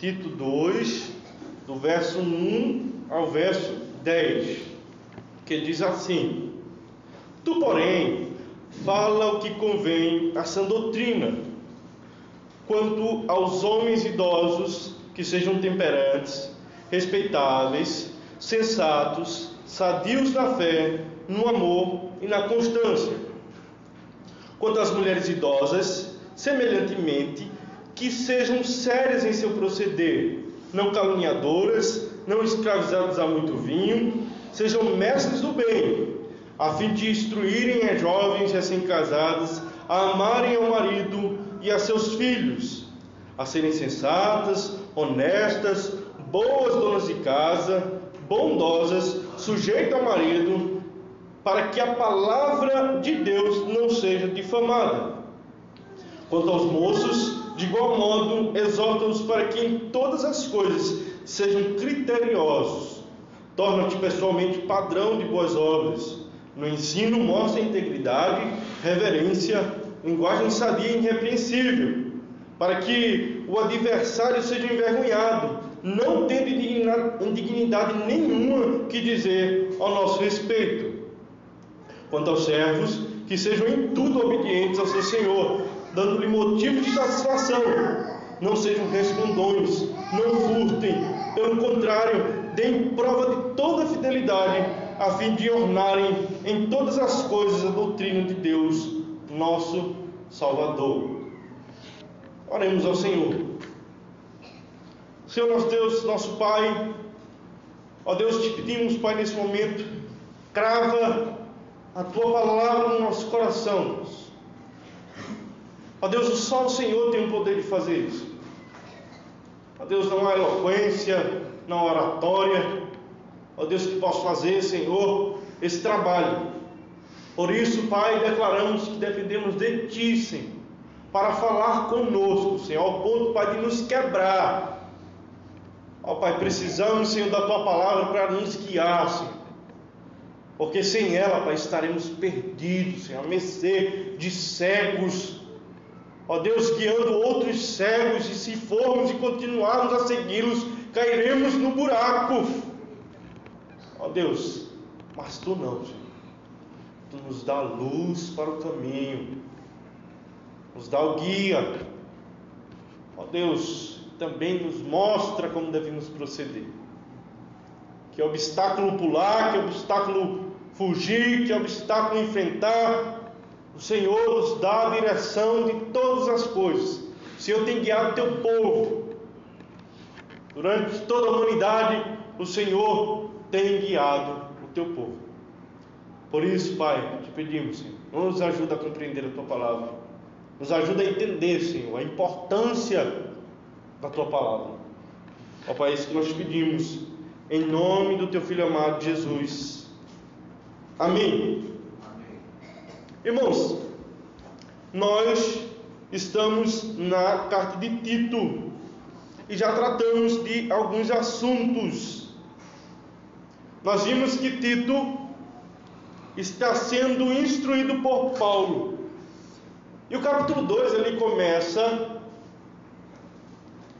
Tito 2, do verso 1 ao verso 10, que diz assim: Tu, porém, fala o que convém à sã doutrina, quanto aos homens idosos, que sejam temperantes, respeitáveis, sensatos, sadios na fé, no amor e na constância. Quanto às mulheres idosas, semelhantemente, que sejam sérias em seu proceder, não caluniadoras, não escravizadas a muito vinho, sejam mestres do bem, a fim de instruírem as jovens recém-casadas a amarem ao marido e a seus filhos, a serem sensatas, honestas, boas donas de casa, bondosas, sujeitas ao marido, para que a palavra de Deus não seja difamada. Quanto aos moços, de igual modo, exorta-os para que em todas as coisas sejam criteriosos. Torna-te pessoalmente padrão de boas obras. No ensino, mostra integridade, reverência, linguagem sadia e irrepreensível, para que o adversário seja envergonhado, não tendo indignidade nenhuma que dizer ao nosso respeito. Quanto aos servos, que sejam em tudo obedientes ao seu Senhor, dando-lhe motivo de satisfação. Não sejam resmungões, não furtem, pelo contrário, deem prova de toda fidelidade, a fim de ornarem em todas as coisas a doutrina de Deus, nosso Salvador. Oremos ao Senhor. Senhor nosso Deus, nosso Pai, ó Deus, te pedimos, Pai, nesse momento, crava a Tua palavra no nosso coração. Ó Deus, só o Senhor tem o poder de fazer isso. Ó Deus, não há eloquência, não há oratória, ó Deus, que possa fazer, Senhor, esse trabalho. Por isso, Pai, declaramos que dependemos de Ti, Senhor, para falar conosco, Senhor, ao ponto, Pai, de nos quebrar. Ó Pai, precisamos, Senhor, da Tua palavra para nos guiar, Senhor, porque sem ela, Pai, estaremos perdidos, Senhor, a mercê de cegos, ó Deus, guiando outros cegos, e se formos e continuarmos a segui-los, cairemos no buraco. Ó Deus, mas Tu não, Senhor. Tu nos dá luz para o caminho, nos dá o guia. Ó Deus, também nos mostra como devemos proceder. Que obstáculo pular, que obstáculo fugir, que obstáculo enfrentar, o Senhor nos dá a direção de todas as coisas. O Senhor tem guiado o Teu povo. Durante toda a humanidade, o Senhor tem guiado o Teu povo. Por isso, Pai, te pedimos, Senhor, nos ajuda a compreender a Tua palavra. Nos ajuda a entender, Senhor, a importância da Tua palavra. Ó Pai, é isso que nós te pedimos, em nome do Teu Filho amado, Jesus. Amém. Irmãos, nós estamos na carta de Tito e já tratamos de alguns assuntos. Nós vimos que Tito está sendo instruído por Paulo. E o capítulo 2 ele começa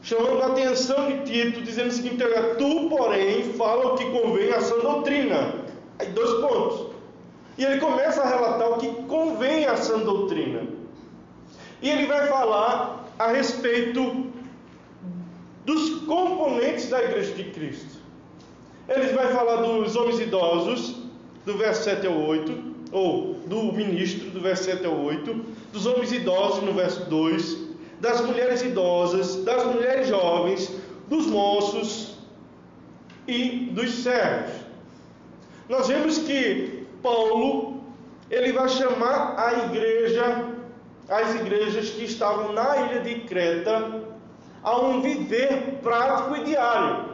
chamando a atenção de Tito, dizendo o seguinte: tu, porém, fala o que convém à sã doutrina. Aí 2 pontos. E ele começa a relatar o que convém à sã doutrina. E ele vai falar a respeito dos componentes da Igreja de Cristo. Ele vai falar dos homens idosos, do verso 7 ao 8, ou do ministro, do verso 7 ao 8, dos homens idosos, no verso 2, das mulheres idosas, das mulheres jovens, dos moços e dos servos. Nós vemos que Paulo, ele vai chamar a igreja, as igrejas que estavam na ilha de Creta, a um viver prático e diário.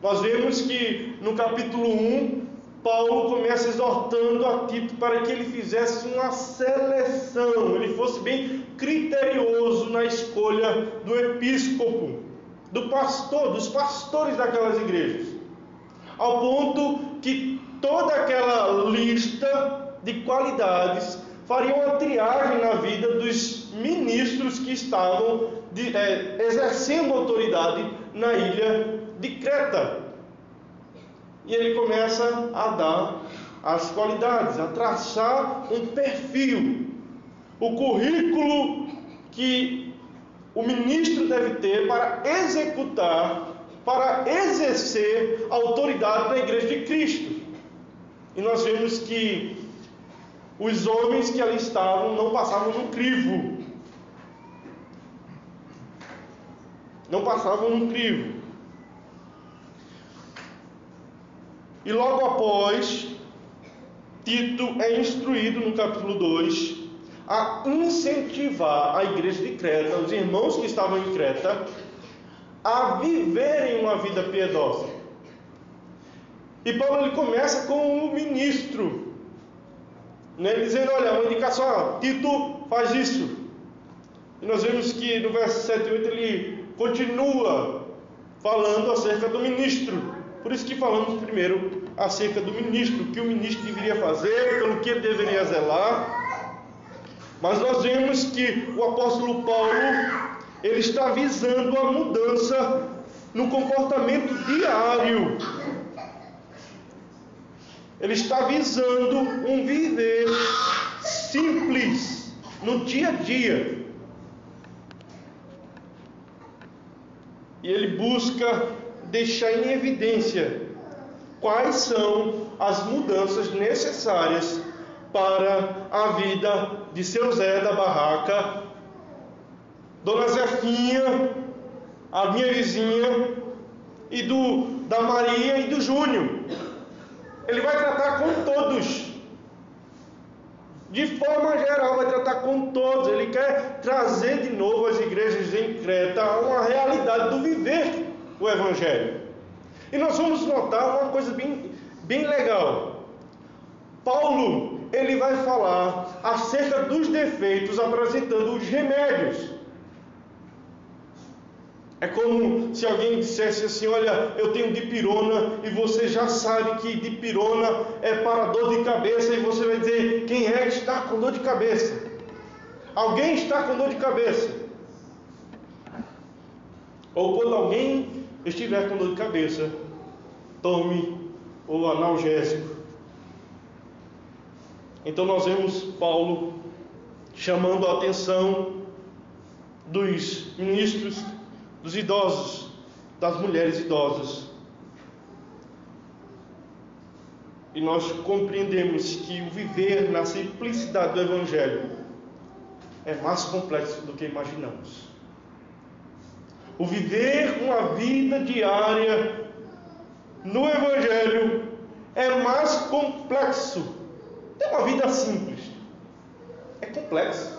Nós vemos que no capítulo 1, Paulo começa exortando a Tito para que ele fizesse uma seleção, ele fosse bem criterioso na escolha do episcopo, do pastor, dos pastores daquelas igrejas, ao ponto que toda aquela lista de qualidades faria uma triagem na vida dos ministros que estavam exercendo autoridade na ilha de Creta. E ele começa a dar as qualidades, a traçar um perfil, o currículo que o ministro deve ter para executar, para exercer a autoridade na igreja de Cristo. E nós vemos que os homens que ali estavam não passavam no crivo. Não passavam no crivo. E logo após, Tito é instruído no capítulo 2 a incentivar a igreja de Creta, os irmãos que estavam em Creta, a viverem uma vida piedosa. E Paulo ele começa com o ministro, dizendo, olha, uma indicação, Tito faz isso. E nós vemos que no verso 7 e 8 ele continua falando acerca do ministro. Por isso que falamos primeiro acerca do ministro, o que o ministro deveria fazer, pelo que ele deveria zelar. Mas nós vemos que o apóstolo Paulo, ele está visando a mudança no comportamento diário. Ele está visando um viver simples no dia a dia. E ele busca deixar em evidência quais são as mudanças necessárias para a vida de seu Zé da barraca, Dona Zefinha, a minha vizinha, e da Maria e do Júnior. Ele vai tratar com todos. De forma geral, vai tratar com todos. Ele quer trazer de novo as igrejas em Creta a uma realidade do viver o Evangelho. E nós vamos notar uma coisa bem legal. Paulo, ele vai falar acerca dos defeitos, apresentando os remédios. É como se alguém dissesse assim, olha, eu tenho dipirona, e você já sabe que dipirona é para dor de cabeça, e você vai dizer, quem é que está com dor de cabeça? Alguém está com dor de cabeça. Ou quando alguém estiver com dor de cabeça, tome o analgésico. Então nós vemos Paulo chamando a atenção dos ministros, dos idosos, das mulheres idosas. E nós compreendemos que o viver na simplicidade do Evangelho é mais complexo do que imaginamos. O viver uma vida diária no Evangelho é mais complexo. Ter uma vida simples é complexo.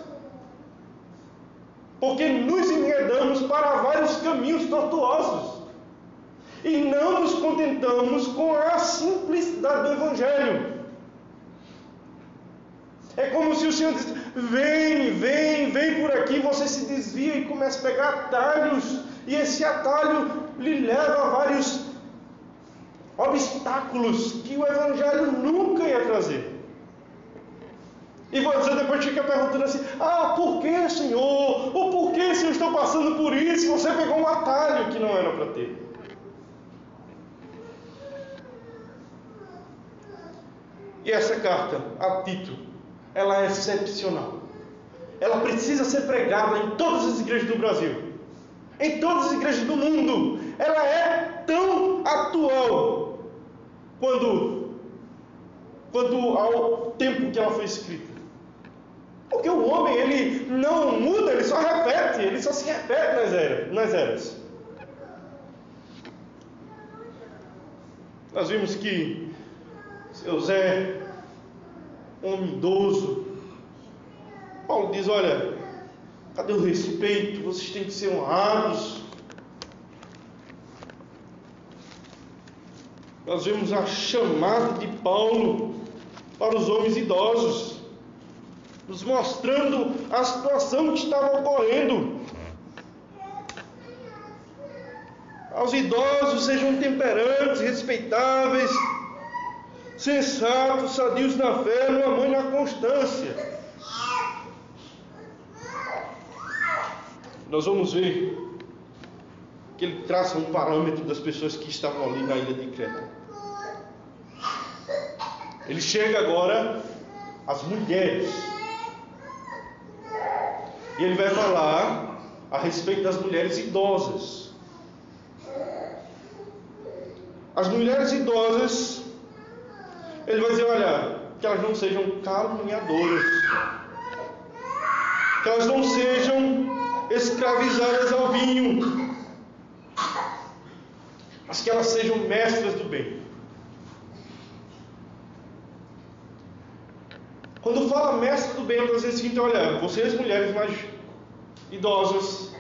Porque nos enredamos para vários caminhos tortuosos. E não nos contentamos com a simplicidade do Evangelho. É como se o Senhor disse, vem por aqui, você se desvia e começa a pegar atalhos. E esse atalho lhe leva a vários obstáculos que o Evangelho nunca ia trazer. E você depois fica perguntando assim, por que, Senhor? Ou por que, Senhor, estou passando por isso? Você pegou um atalho que não era para ter. E essa carta a Tito, ela é excepcional. Ela precisa ser pregada em todas as igrejas do Brasil, em todas as igrejas do mundo. Ela é tão atual quanto ao tempo que ela foi escrita. Porque o homem, ele não muda, ele só repete, ele só se repete nas eras. Nós vimos que seu Zé, homem idoso, Paulo diz, olha, cadê o respeito? Vocês têm que ser honrados. Nós vemos a chamada de Paulo para os homens idosos, nos mostrando a situação que estava ocorrendo. Aos idosos, sejam temperantes, respeitáveis, sensatos, sadios na fé, no amor e na constância. nós vamos ver que ele traça um parâmetro das pessoas que estavam ali na ilha de Creta. Ele chega agora às mulheres. E ele vai falar a respeito das mulheres idosas. As mulheres idosas, ele vai dizer, olha, que elas não sejam caluniadoras, que elas não sejam escravizadas ao vinho, mas que elas sejam mestras do bem. Quando fala mestre do bem, ela diz assim, então, olha, vocês mulheres mais idosas,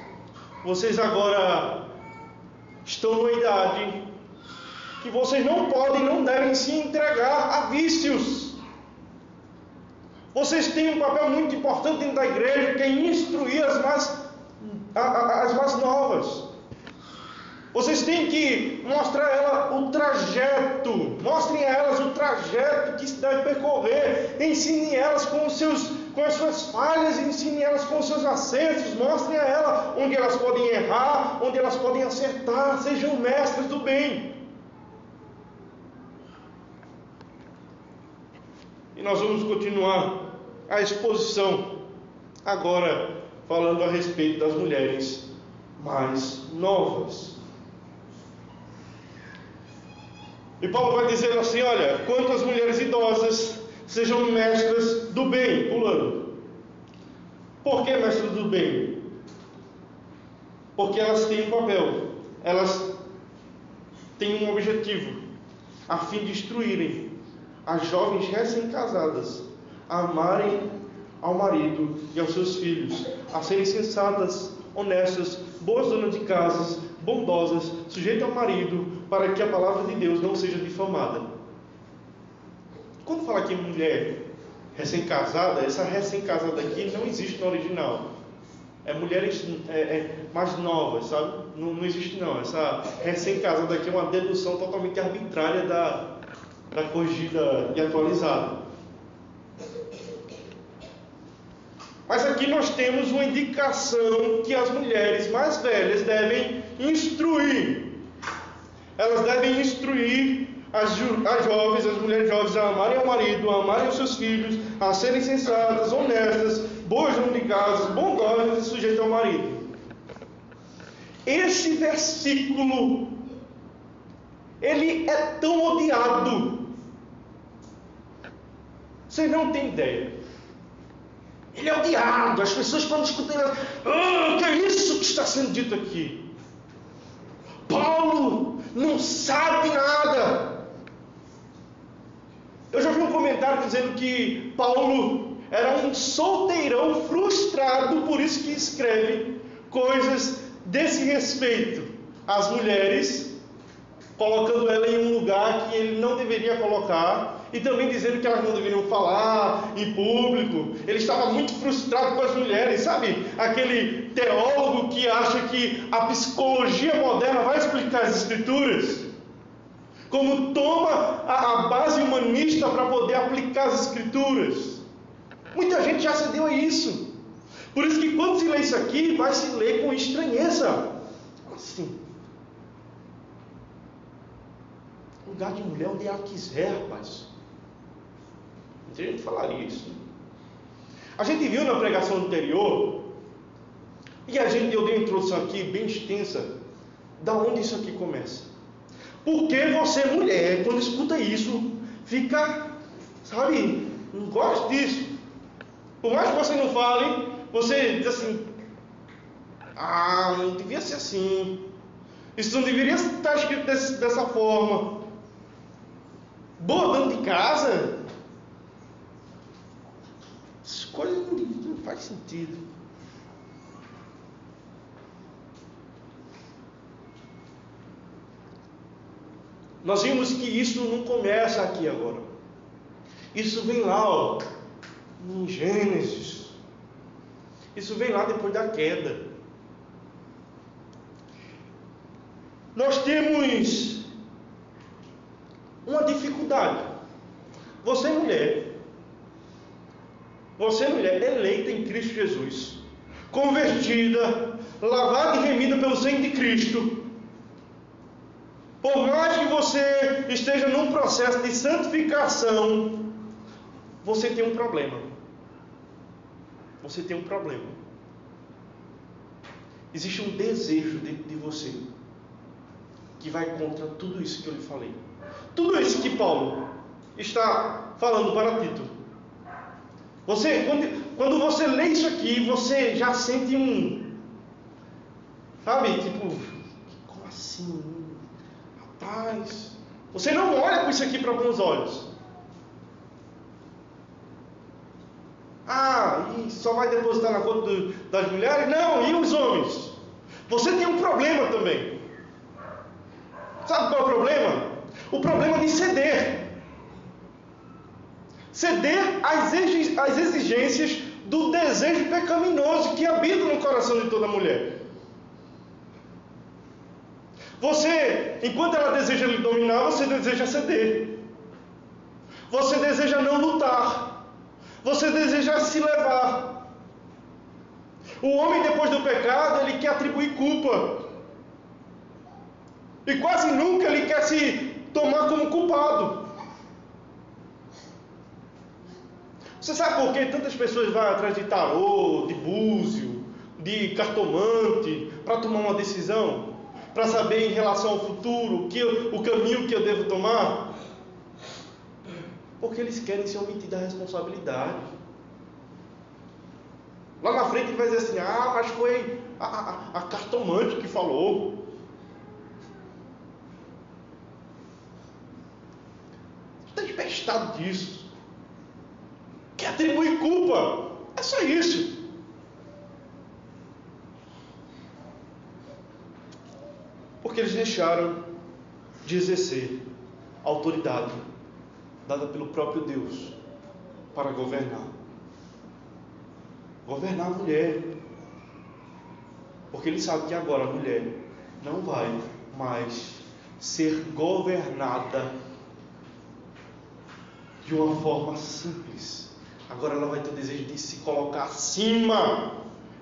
vocês agora estão numa idade que vocês não podem, não devem se entregar a vícios. Vocês têm um papel muito importante dentro da igreja, que é instruir as mais novas. Vocês têm que mostrar a ela o trajeto, mostrem a elas o trajeto que se deve percorrer, ensinem elas com as suas falhas, ensinem elas com os seus acertos, mostrem a ela onde elas podem errar, onde elas podem acertar, sejam mestres do bem. E nós vamos continuar a exposição, agora falando a respeito das mulheres mais novas. E Paulo vai dizer assim, olha, quanto às mulheres idosas, sejam mestras do bem, pulando. Por que mestras do bem? Porque elas têm um papel, elas têm um objetivo, a fim de instruírem as jovens recém-casadas a amarem ao marido e aos seus filhos, a serem sensatas, honestas, boas donas de casas, bondosas, sujeitas ao marido, para que a palavra de Deus não seja difamada. Quando fala aqui mulher recém-casada, essa recém-casada aqui não existe no original. É mulheres mais novas, sabe? Não existe não. Essa recém-casada aqui é uma dedução totalmente arbitrária da corrigida e atualizada. Mas aqui nós temos uma indicação que as mulheres mais velhas devem instruir. Elas devem instruir as jovens, as mulheres jovens a amarem ao marido, a amarem os seus filhos, a serem sensatas, honestas, boas donas de casa, bondosas e sujeitas ao marido. Esse versículo, ele é tão odiado. Vocês não têm ideia. Ele é odiado. As pessoas quando escutam ele, que é isso que está sendo dito aqui? Paulo não sabe nada. Eu já vi um comentário dizendo que Paulo era um solteirão frustrado, por isso que escreve coisas desse respeito às mulheres, colocando ela em um lugar que ele não deveria colocar, e também dizendo que elas não deveriam falar em público. Ele estava muito frustrado com as mulheres, sabe? Aquele teólogo que acha que a psicologia moderna vai explicar as escrituras, como toma a base humanista para poder aplicar as escrituras. Muita gente já cedeu a isso. Por isso que quando se lê isso aqui, vai se ler com estranheza. Assim, lugar de mulher onde ela quiser, rapaz. Muita gente falaria isso. A gente viu na pregação anterior, e eu dei uma introdução aqui bem extensa, da onde isso aqui começa. Porque você, mulher, quando escuta isso, fica, sabe, não gosta disso. Por mais que você não fale, você diz assim, não devia ser assim. Isso não deveria estar escrito dessa forma. Boa dona de casa, essas coisas não faz sentido. Nós vimos que isso não começa aqui agora. Isso vem lá, em Gênesis. Isso vem lá depois da queda. Nós temos uma dificuldade. Você mulher eleita em Cristo Jesus, convertida, lavada e remida pelo sangue de Cristo, por mais que você esteja num processo de santificação, você tem um problema. Você tem um problema. Existe um desejo dentro de você que vai contra tudo isso que eu lhe falei. Tudo isso que Paulo está falando para Tito. Quando você lê isso aqui, você já sente sabe, tipo, como assim? Rapaz, você não olha com isso aqui para bons olhos. E só vai depositar na conta das mulheres? Não, e os homens? Você tem um problema também. Sabe qual é o problema? O problema de ceder. Ceder às exigências do desejo pecaminoso que habita no coração de toda mulher. Você, enquanto ela deseja lhe dominar, você deseja ceder. Você deseja não lutar. Você deseja se levar. O homem, depois do pecado, ele quer atribuir culpa. E quase nunca ele quer se tomar como culpado. Você sabe por que tantas pessoas vão atrás de tarô, de búzio, de cartomante, para tomar uma decisão? Para saber em relação ao futuro, o caminho que eu devo tomar? Porque eles querem se omitir da responsabilidade. Lá na frente ele vai dizer assim: mas foi a cartomante que falou. Está empestado disso. Quer atribuir culpa. É só isso. Porque eles deixaram de exercer a autoridade dada pelo próprio Deus para governar a mulher, porque ele sabe que agora a mulher não vai mais ser governada de uma forma simples. Agora ela vai ter o desejo de se colocar acima,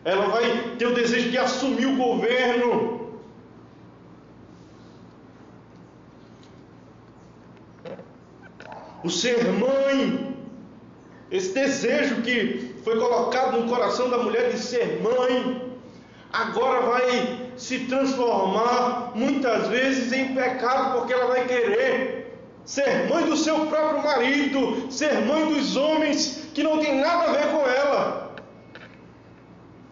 ela vai ter o desejo de assumir o governo. O ser mãe, esse desejo que foi colocado no coração da mulher de ser mãe, agora vai se transformar muitas vezes em pecado, porque ela vai querer ser mãe do seu próprio marido, ser mãe dos homens que não tem nada a ver com ela.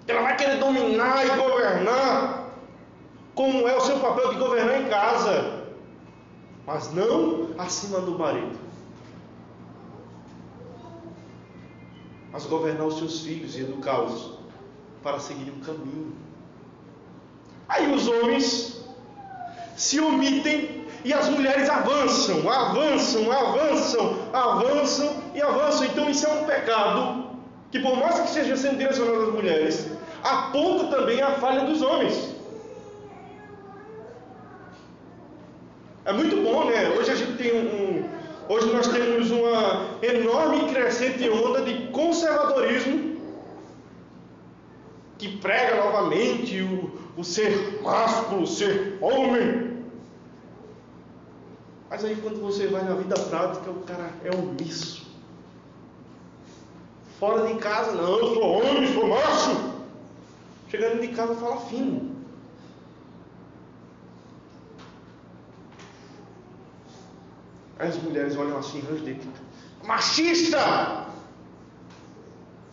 Ela vai querer dominar e governar, como é o seu papel de governar em casa, mas não acima do marido. Mas governar os seus filhos e educá-los para seguir um caminho. Aí os homens se omitem e as mulheres avançam. Então isso é um pecado que, por mais que esteja sendo direcionado às mulheres, aponta também a falha dos homens. É muito bom, né? Hoje a gente tem Hoje nós temos uma enorme e crescente onda de conservadorismo que prega novamente o ser másculo, o ser homem. Mas aí quando você vai na vida prática, o cara é omisso. Fora de casa, não, eu sou homem, sou macho. Chegando de casa, fala fino. Aí as mulheres olham assim, rangidas. Machista!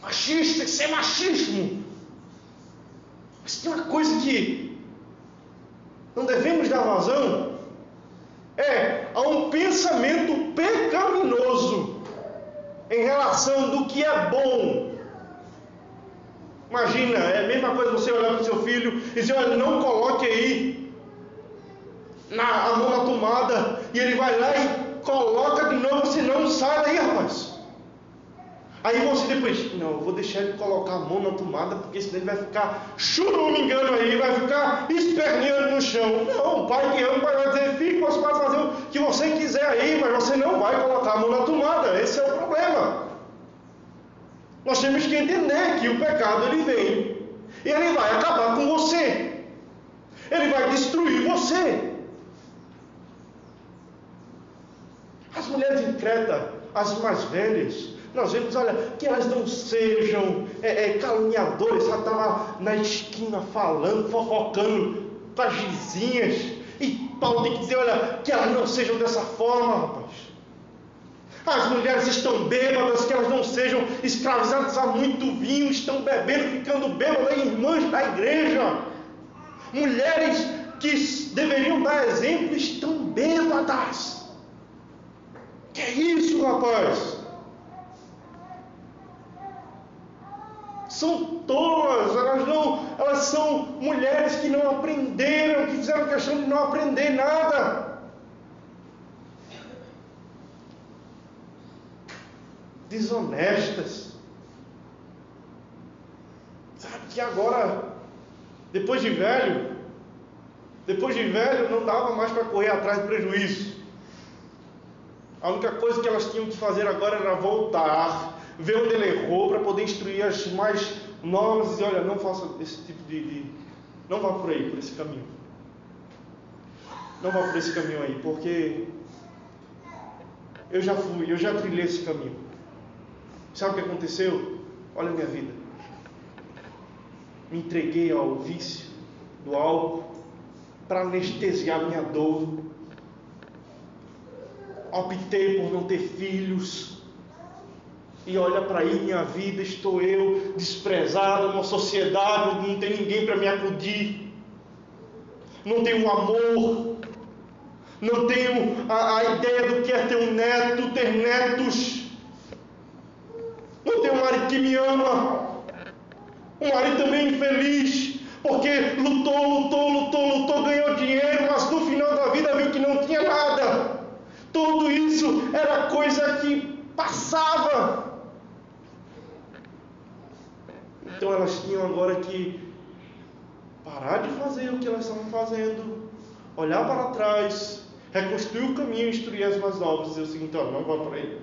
Machista, isso é machismo. Mas tem uma coisa que não devemos dar vazão. Há um pensamento pecaminoso em relação do que é bom. Imagina, é a mesma coisa você olhar para o seu filho e dizer: olha, não coloque aí a mão na tomada, e ele vai lá e coloca de novo, senão não sai daí, rapaz. Aí você depois: não, eu vou deixar ele colocar a mão na tomada, porque senão ele vai ficar churumingando aí, vai ficar esperneando no chão. Não, o pai que ama vai dizer: filho, você pode fazer o que você quiser aí, mas você não vai colocar a mão na tomada. Esse é o problema. Nós temos que entender que o pecado ele vem E ele vai acabar com você. Ele vai destruir você. As mulheres em Creta, as mais velhas, nós vemos, olha, que elas não sejam caluniadoras, ela está lá na esquina falando, fofocando com as vizinhas. E Paulo tem que dizer, olha, que elas não sejam dessa forma, rapaz. As mulheres estão bêbadas, que elas não sejam escravizadas a muito vinho, estão bebendo, ficando bêbadas, irmãs da igreja. Mulheres que deveriam dar exemplo estão bêbadas. Que é isso, rapaz? São tolas, elas são mulheres que não aprenderam, que fizeram questão de não aprender nada. Desonestas. Sabe que agora, depois de velho, não dava mais para correr atrás do prejuízo. A única coisa que elas tinham que fazer agora era voltar, ver onde ele errou, para poder instruir as mais novas e dizer, olha, não faça esse tipo não vá por aí, por esse caminho. Não vá por esse caminho aí, porque eu já trilhei esse caminho. Sabe o que aconteceu? Olha a minha vida. Me entreguei ao vício do álcool para anestesiar minha dor. Optei por não ter filhos. E olha para aí, minha vida, estou eu desprezado numa sociedade, não tem ninguém para me acudir. Não tenho amor. Não tenho a ideia do que é ter um neto, ter netos. Não tenho um marido que me ama. Um marido também infeliz, porque lutou, ganhou dinheiro, mas no final da vida viu que não tinha nada. Tudo isso era coisa que passava. Então elas tinham agora que parar de fazer o que elas estavam fazendo, olhar para trás, reconstruir o caminho, instruir as mais novas, dizer o seguinte, olha, não vá por aí.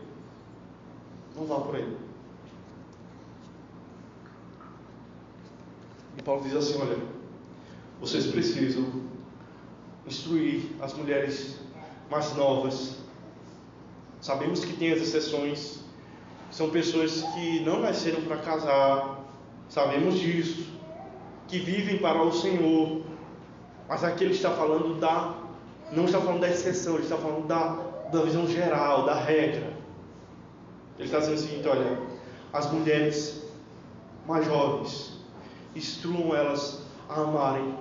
Não vá por aí. E Paulo diz assim, olha, vocês precisam instruir as mulheres mais novas. Sabemos que tem as exceções, são pessoas que não nasceram para casar, sabemos disso, que vivem para o Senhor, mas aqui ele está falando não está falando da exceção, ele está falando da visão geral, da regra. Ele está dizendo o seguinte, olha, as mulheres mais jovens, instruam elas a amarem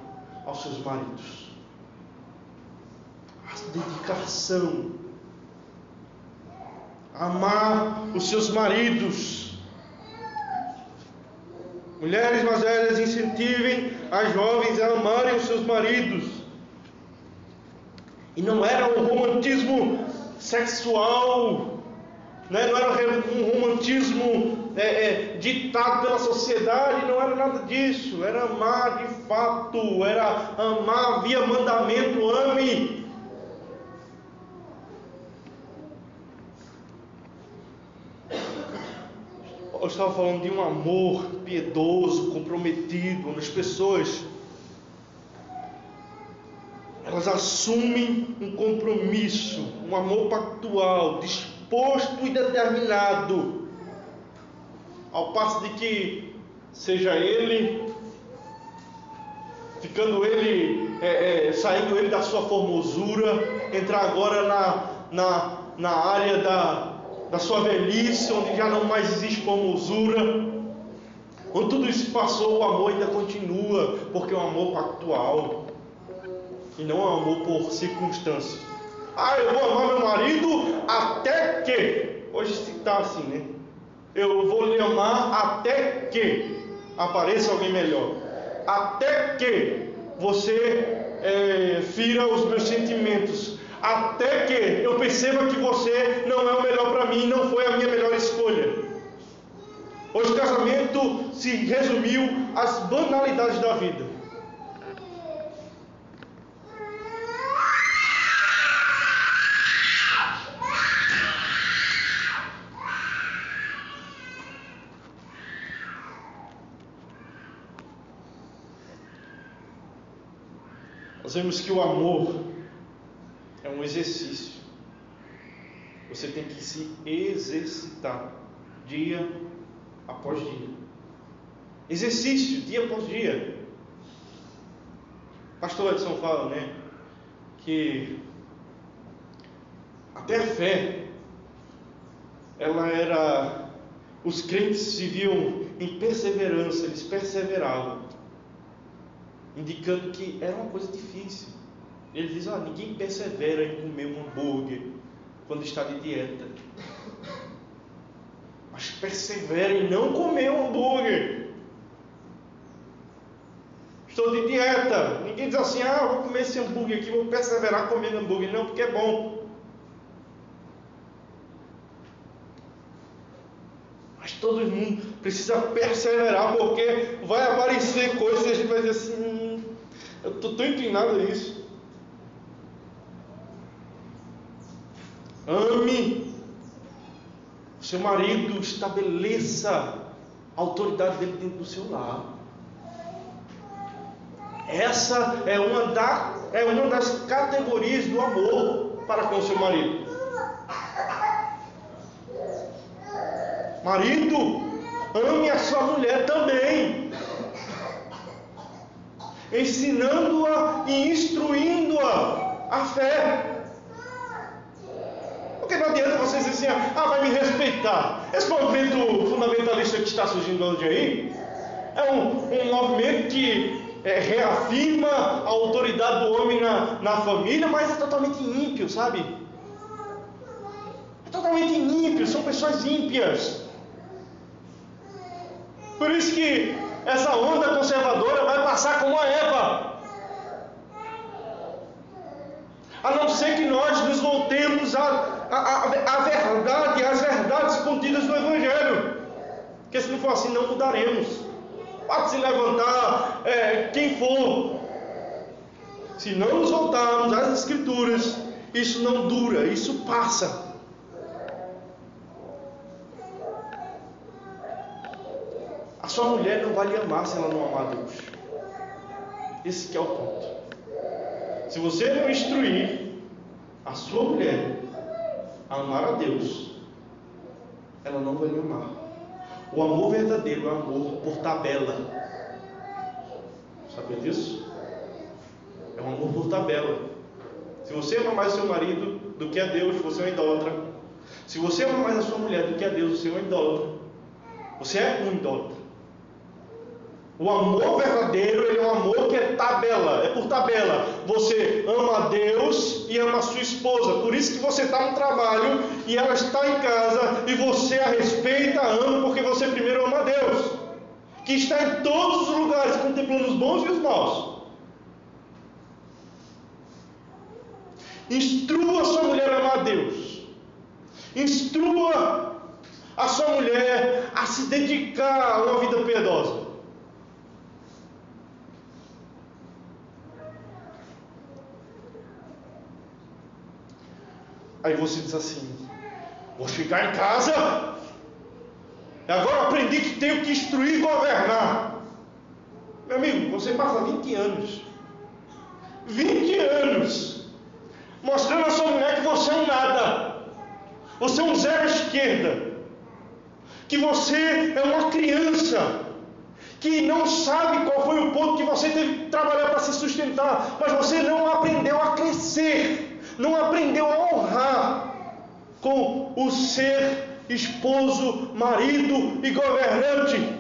aos seus maridos. A dedicação. Amar os seus maridos. Mulheres mais velhas, incentivem as jovens a amarem os seus maridos. E não era um romantismo sexual, não era um romantismo ditado pela sociedade, não era nada disso. Era amar de fato, era amar via mandamento, ame. Eu estava falando de um amor piedoso, comprometido, onde as pessoas elas assumem um compromisso, um amor pactual, disposto e determinado, ao passo de que seja ele saindo ele da sua formosura, entrar agora na área da sua velhice, onde já não mais existe formosura. Quando tudo isso passou, o amor ainda continua, porque é um amor pactual e não é um amor por circunstância. Eu vou amar meu marido até que, hoje se está assim, né? Eu vou lhe amar até que apareça alguém melhor, até que você fira os meus sentimentos, até que eu perceba que você não é o melhor para mim, não foi a minha melhor escolha. Hoje o casamento se resumiu às banalidades da vida. nós vemos que o amor é um exercício. Você tem que se exercitar dia após dia. Exercício dia após dia. Pastor Edson fala, que até a fé, ela era, os crentes viviam em perseverança, eles perseveravam, indicando que era uma coisa difícil. Ele diz: ninguém persevera em comer um hambúrguer quando está de dieta, mas persevera em não comer um hambúrguer. Estou de dieta. Ninguém diz assim: vou comer esse hambúrguer aqui, vou perseverar comendo hambúrguer. Não, porque é bom. Mas todo mundo precisa perseverar, porque vai aparecer coisas e a gente vai dizer assim: eu estou tão inclinado a isso. Ame o seu marido, estabeleça a autoridade dele dentro do seu lar. Essa é uma das categorias do amor para com o seu marido. Marido, ame a sua mulher também, ensinando-a e instruindo-a a fé. Porque não adianta vocês dizer assim: vai me respeitar. Esse movimento fundamentalista que está surgindo hoje aí é um movimento que reafirma a autoridade do homem na família, mas é totalmente ímpio, sabe? É totalmente ímpio, são pessoas ímpias. Por isso que essa onda conservadora vai passar como a Eva. A não ser que nós nos voltemos à verdade, às verdades contidas no Evangelho. Porque se não for assim, não mudaremos. Pode se levantar quem for. Se não nos voltarmos às Escrituras, isso não dura, isso passa. A sua mulher não vai lhe amar se ela não amar a Deus. Esse que é o ponto. Se você não instruir a sua mulher a amar a Deus, ela não vai lhe amar. O amor verdadeiro é amor por tabela. Sabia disso? É um amor por tabela. Se você ama mais seu marido do que a Deus, você é um idólatra. Se você ama mais a sua mulher do que a Deus, você é um idólatra. Você é um idólatra. O amor verdadeiro, ele é um amor que é tabela, é por tabela. Você ama a Deus e ama a sua esposa. Por isso que você está no trabalho e ela está em casa e você a respeita, ama, porque você primeiro ama a Deus, que está em todos os lugares, contemplando os bons e os maus. Instrua a sua mulher a amar a Deus. Instrua a sua mulher a se dedicar a uma vida piedosa. Aí você diz assim: vou ficar em casa, agora aprendi que tenho que instruir e governar. Meu amigo, você passa 20 anos mostrando a sua mulher que você é um nada, você é um zero à esquerda, que você é uma criança que não sabe qual foi o ponto que você teve que trabalhar para se sustentar, mas você não aprendeu a crescer, não aprendeu a honrar com o ser esposo, marido e governante.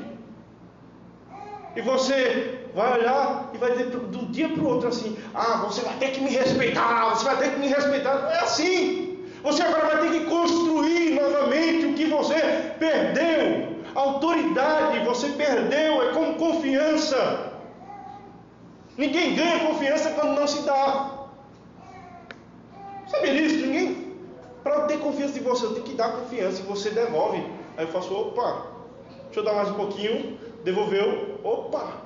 E você vai olhar e vai dizer do dia para o outro assim: você vai ter que me respeitar, você vai ter que me respeitar. Não é assim. Você agora vai ter que construir novamente o que você perdeu. A autoridade você perdeu, é como confiança. Ninguém ganha confiança quando não se dá. Sabia disso? Ninguém. Para eu ter confiança em você, eu tenho que dar confiança e você devolve. Aí eu faço: opa, deixa eu dar mais um pouquinho. Devolveu, opa,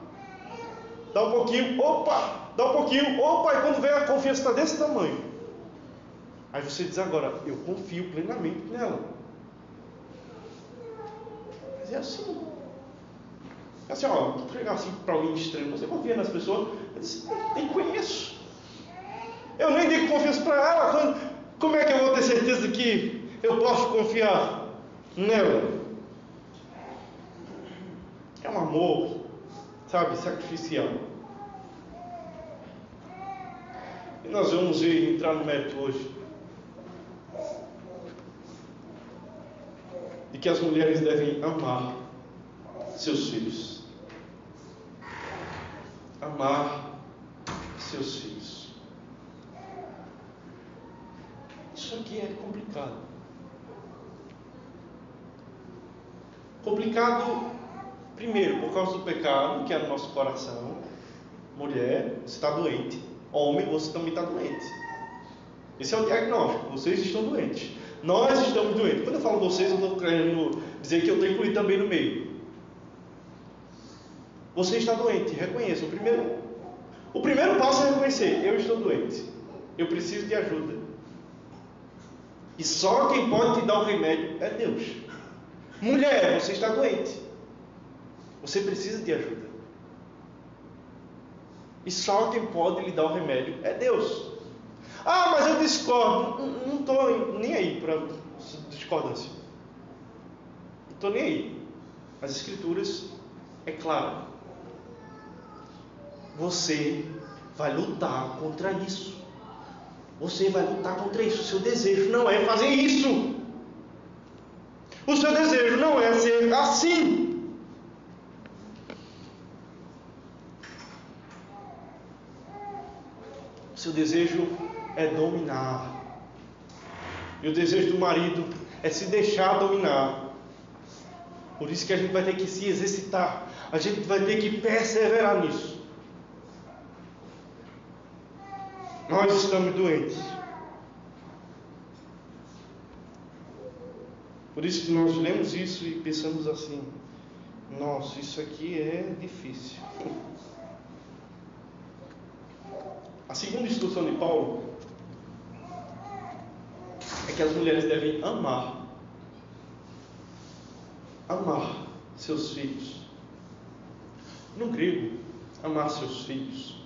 dá um pouquinho, opa, dá um pouquinho, opa. E quando vem a confiança está desse tamanho, aí você diz: agora eu confio plenamente nela. Mas é assim. É assim, vou chegar assim para alguém estranho: você confia nas pessoas? Eu disse: nem conheço. Eu nem digo confiança para ela. Como é que eu vou ter certeza que eu posso confiar nela? É um amor, sabe, sacrificial. E nós vamos entrar no mérito hoje de que as mulheres devem amar seus filhos. Amar seus filhos. Isso aqui é complicado. Complicado, primeiro, por causa do pecado que é no nosso coração. Mulher, você está doente. Homem, você também está doente. Esse é o diagnóstico. Vocês estão doentes. Nós estamos doentes. Quando eu falo vocês, eu estou querendo dizer que eu estou incluído também no meio. Você está doente, reconheça. O primeiro passo é reconhecer: eu estou doente, eu preciso de ajuda. E só quem pode te dar o remédio é Deus. Mulher, você está doente, você precisa de ajuda. E só quem pode lhe dar o remédio é Deus. Ah, mas eu discordo. Não estou nem aí para discordância. Não estou nem aí. As Escrituras é claro. Você vai lutar contra isso. Você vai lutar contra isso. O seu desejo não é fazer isso. O seu desejo não é ser assim. O seu desejo é dominar. E o desejo do marido é se deixar dominar. Por isso que a gente vai ter que se exercitar. A gente vai ter que perseverar nisso. Nós estamos doentes. Por isso que nós lemos isso e pensamos assim: nossa, isso aqui é difícil. A segunda instrução de Paulo é que as mulheres devem amar seus filhos. No grego, amar seus filhos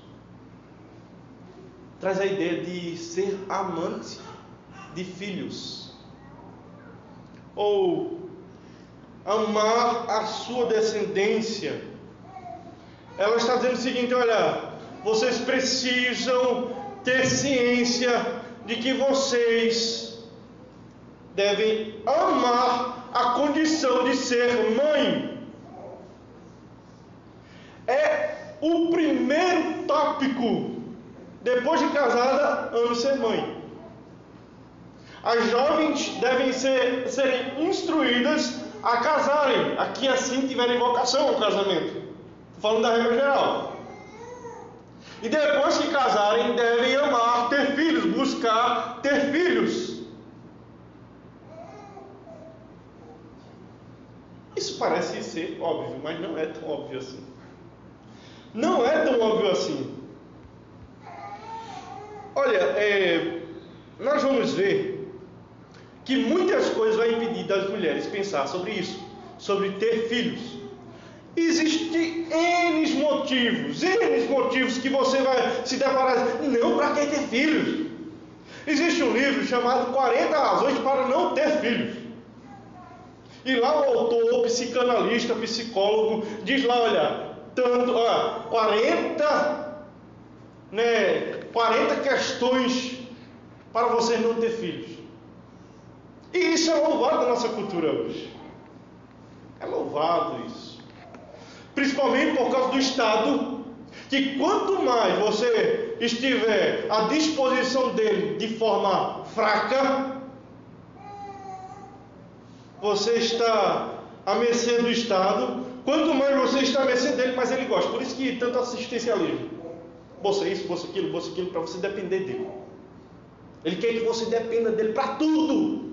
traz a ideia de ser amante de filhos, ou amar a sua descendência. Ela está dizendo o seguinte: olha, vocês precisam ter ciência de que vocês devem amar a condição de ser mãe. É o primeiro tópico. Depois de casada, ame ser mãe. As jovens devem serem instruídas a casarem, a que assim tiverem vocação ao casamento. Estou falando da regra geral. E depois que casarem, devem amar ter filhos, buscar ter filhos. Isso parece ser óbvio, mas não é tão óbvio assim. Não é tão óbvio assim. Olha, nós vamos ver que muitas coisas vão impedir das mulheres pensar sobre isso, sobre ter filhos. Existem N motivos que você vai se deparar. Não, para que ter filhos? Existe um livro chamado 40 Razões para Não Ter Filhos. E lá o autor, psicanalista, psicólogo, diz lá, olha, 40 questões para você não ter filhos. E isso é louvado na nossa cultura hoje. É louvado isso. Principalmente por causa do Estado, que quanto mais você estiver à disposição dele de forma fraca, você está à mercê do Estado. Quanto mais você está à mercê dele, mais ele gosta. Por isso que tanto assistencialismo. Bolsa isso, bolsa aquilo, para você depender dele. Ele quer que você dependa dele para tudo.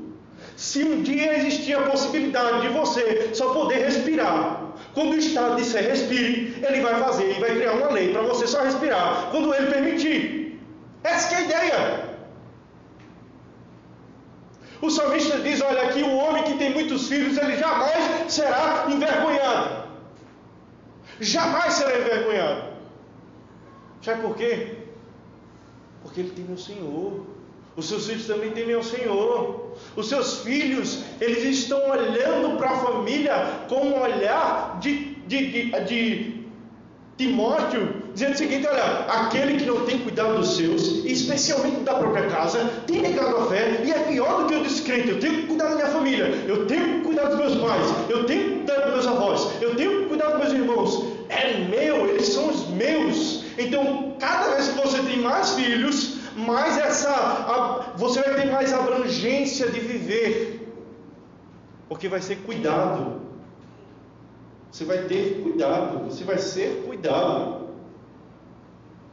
Se um dia existir a possibilidade de você só poder respirar, quando o Estado disser respire, ele vai fazer e vai criar uma lei para você só respirar quando ele permitir. Essa que é a ideia. O salmista diz, olha, que o homem que tem muitos filhos, ele jamais será envergonhado. Jamais será envergonhado. Sabe por quê? Porque ele teme ao Senhor. Os seus filhos também temem ao Senhor. Os seus filhos, eles estão olhando para a família com um olhar de Timóteo, dizendo o seguinte: olha, aquele que não tem cuidado dos seus, especialmente da própria casa, tem negado a fé, e é pior do que o descrente. Eu tenho que cuidar da minha família, eu tenho que cuidar dos meus pais, eu tenho que cuidar dos meus avós, eu tenho que cuidar dos meus irmãos. É meu, eles são os meus. Então, cada vez que você tem mais filhos, mais você vai ter mais abrangência de viver, porque vai ser cuidado. Você vai ter cuidado, você vai ser cuidado.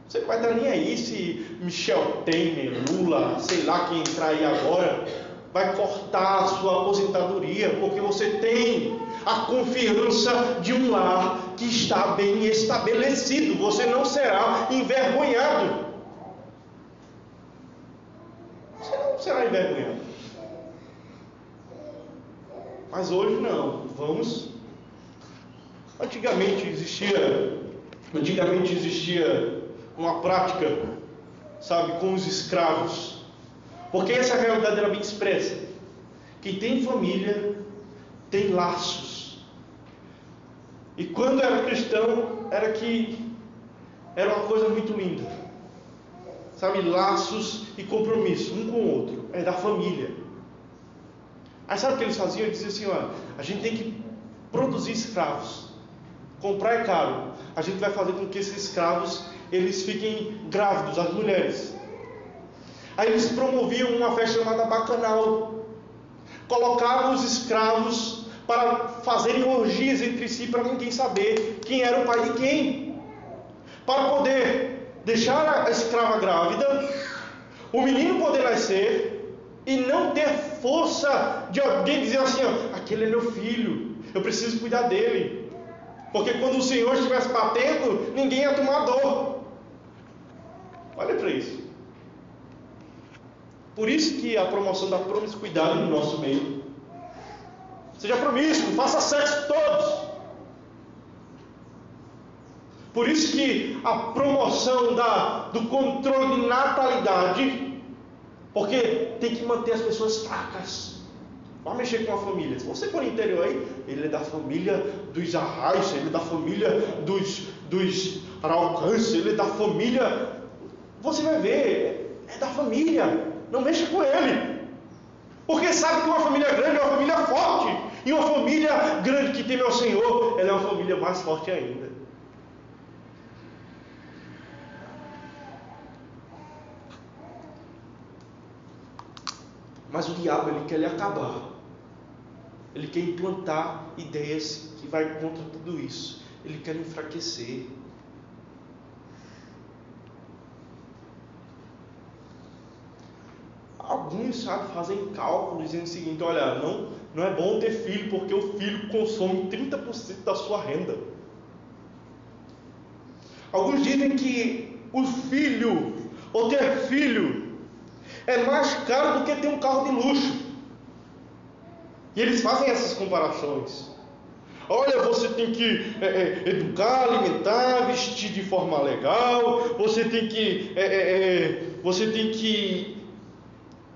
Você não vai estar nem aí se Michel Temer, Lula, sei lá quem entrar aí agora, vai cortar a sua aposentadoria, porque você tem a confiança de um lar que está bem estabelecido. Você não será envergonhado. Você não será envergonhado. Mas hoje não. Antigamente existia uma prática, sabe, com os escravos. Porque essa realidade era bem expressa. Quem tem família tem laços. E quando era cristão, era uma coisa muito linda. Sabe, laços e compromisso, um com o outro. É da família. Aí sabe o que eles faziam? Eles diziam assim: a gente tem que produzir escravos. Comprar é caro. A gente vai fazer com que esses escravos, eles fiquem grávidos, as mulheres. Aí eles promoviam uma festa chamada bacanal. Colocavam os escravos para fazerem orgias entre si, para ninguém saber quem era o pai de quem. Para poder deixar a escrava grávida, o menino poder nascer e não ter força de alguém dizer assim: aquele é meu filho, eu preciso cuidar dele. Porque quando o Senhor estivesse batendo, ninguém ia tomar dor. Olha para isso. Por isso que a promoção da promiscuidade no nosso meio. Seja promíscuo, faça sexo todos. Por isso que a promoção do controle de natalidade, porque tem que manter as pessoas fracas. Vai mexer com a família. Se você for no interior aí, ele é da família dos Arrais, ele é da família dos Araucães, ele é da família. Você vai ver, é da família. Não mexa com ele. Porque sabe que uma família grande é uma família forte. E uma família grande que teme ao Senhor, ela é uma família mais forte ainda. Mas o diabo, ele quer lhe acabar. Ele quer implantar ideias que vai contra tudo isso. Ele quer enfraquecer. Alguns, fazem cálculos dizendo o seguinte: olha, não é bom ter filho, porque o filho consome 30% da sua renda. Alguns dizem que o filho, ou ter filho, é mais caro do que ter um carro de luxo. E eles fazem essas comparações. Olha, você tem que educar, alimentar, vestir de forma legal. Você tem que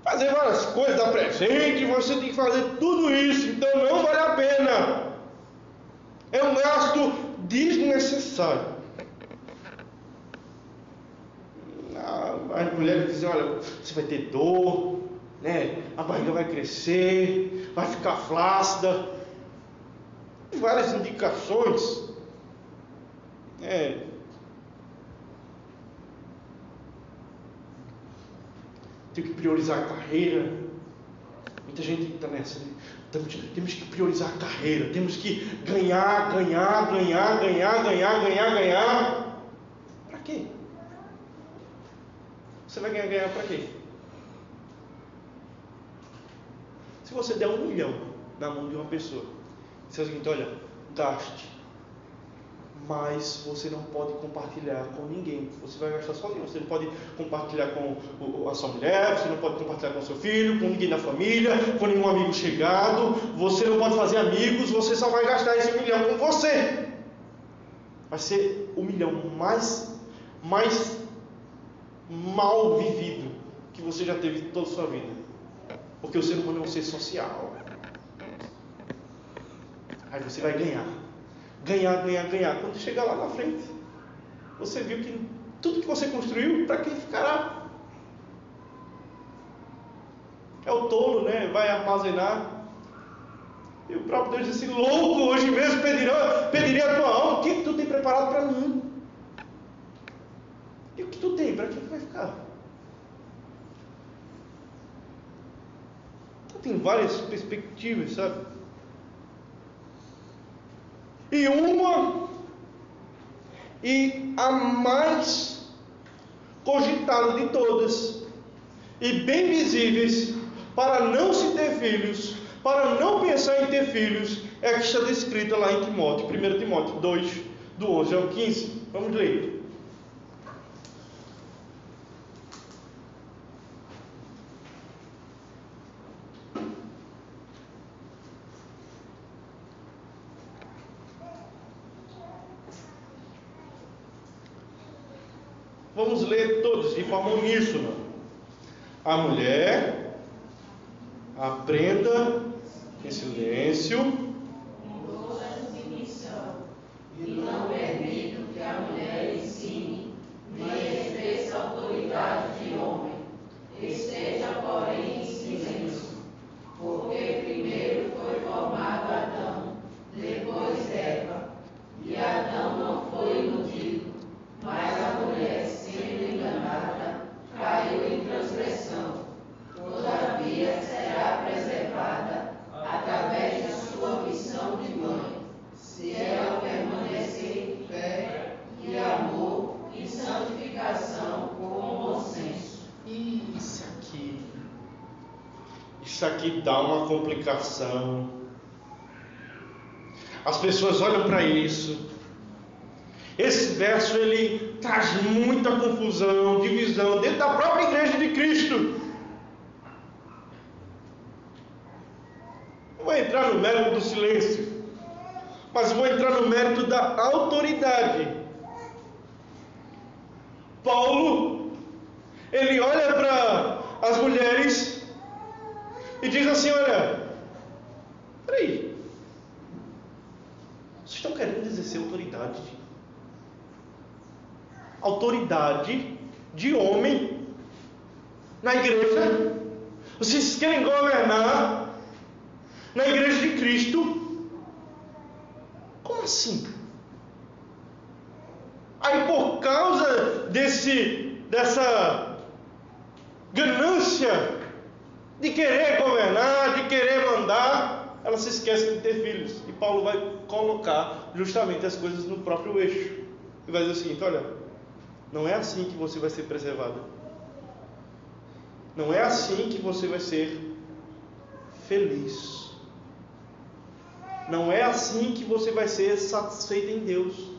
fazer várias coisas, dar presente. Você tem que fazer tudo isso. Então não vale a pena. É um gasto desnecessário. As mulheres dizem: olha, você vai ter dor, né? A barriga vai crescer, vai ficar flácida. Tem várias indicações. Tem que priorizar a carreira. Muita gente está nessa. Temos que priorizar a carreira. Temos que ganhar. Para quê? Você vai ganhar para quê? Se você der 1 milhão na mão de uma pessoa, diz o seguinte: olha, gaste, mas você não pode compartilhar com ninguém. Você vai gastar sozinho. Você não pode compartilhar com a sua mulher, você não pode compartilhar com o seu filho, com ninguém da família, com nenhum amigo chegado. Você não pode fazer amigos. Você só vai gastar esse 1 milhão com você. Vai ser o 1 milhão mais mal vivido que você já teve toda a sua vida. Porque o ser humano é um ser social. Aí você vai ganhar. Ganhar. Quando chegar lá na frente, você viu que tudo que você construiu, para quem ficará? É o tolo, né? Vai armazenar. E o próprio Deus disse: louco, hoje mesmo pediria a tua alma. O que tu tem preparado para mim? E o que tu tem? Para quem vai ficar? Então, tem várias perspectivas, sabe? E a mais cogitada de todas, e bem visíveis, para não se ter filhos, para não pensar em ter filhos, é a que está descrita lá em Timóteo, 1 Timóteo 2, do 11 ao 15. Vamos ler. Vamos ler todos de forma uníssona. A mulher aprenda em silêncio. E não permito que a mulher ensine, nem exerça autoridade de homem. Esteja, porém, em silêncio. Porque primeiro foi formado Adão, depois Eva. E Adão não foi iludido, mas a mulher, sendo enganada, caiu em transgressão. Todavia será preservada através de sua missão de mãe, se ela permanecer em fé e amor e santificação com bom senso. Isso aqui dá uma complicação. As pessoas olham para isso. Esse verso ele traz muita confusão, divisão dentro da própria igreja de Cristo. Não vou entrar no mérito do silêncio, mas vou entrar no mérito da autoridade. Paulo, ele olha para as mulheres e diz assim: olha, peraí, vocês estão querendo exercer autoridade? Autoridade de homem na igreja? Vocês querem governar na igreja de Cristo? Como assim? Aí, por causa dessa ganância de querer governar, de querer mandar, ela se esquece de ter filhos. E Paulo vai colocar justamente as coisas no próprio eixo. E vai dizer o seguinte: olha, não é assim que você vai ser preservada. Não é assim que você vai ser feliz. Não é assim que você vai ser satisfeito em Deus.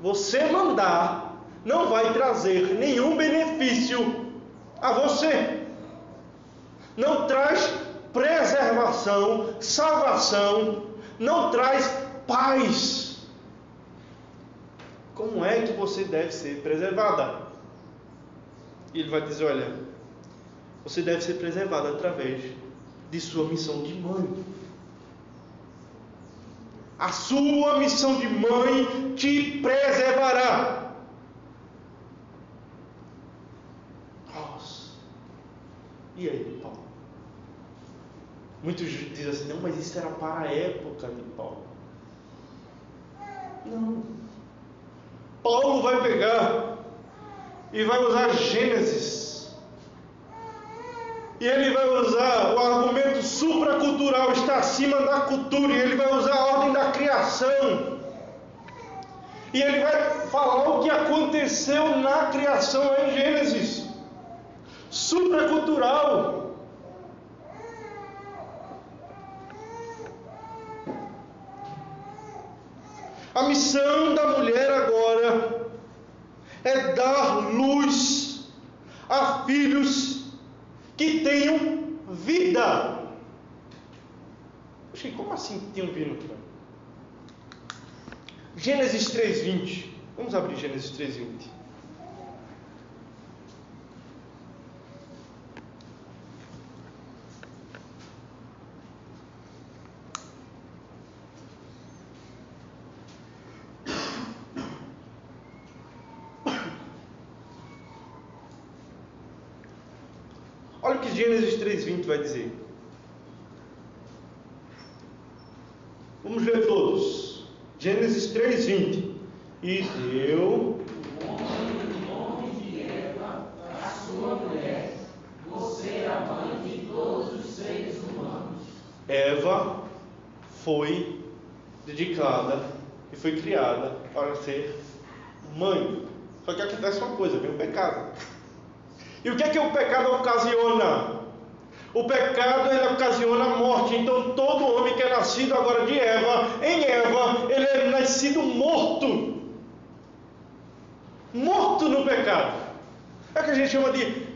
Você mandar não vai trazer nenhum benefício a você. Não traz preservação, salvação, não traz paz. Como é que você deve ser preservada? E ele vai dizer: olha, você deve ser preservada através de sua missão de mãe. A sua missão de mãe te preservará. Nossa. E aí, Paulo? Muitos dizem assim: não, mas isso era para a época de Paulo. Não. Paulo vai pegar e vai usar Gênesis. E ele vai usar o argumento supracultural, está acima da cultura. E ele vai usar a ordem da criação. E ele vai falar o que aconteceu na criação em Gênesis. Supracultural. A missão da mulher agora é dar luz a filhos que tenham vida. Poxa, como assim que tenham vida? Gênesis 3:20. Vamos abrir Gênesis 3:20. Olha o que Gênesis 3:20 vai dizer. Vamos ver todos. Gênesis 3:20. E deu o homem o nome de Eva, a sua mulher, você é a mãe de todos os seres humanos. Eva foi dedicada e foi criada para ser mãe. Só que acontece uma coisa, vem o pecado. E o que é que o pecado ocasiona? O pecado, ele ocasiona a morte. Então todo homem que é nascido agora de Eva, em Eva, ele é nascido morto. Morto no pecado. É o que a gente chama de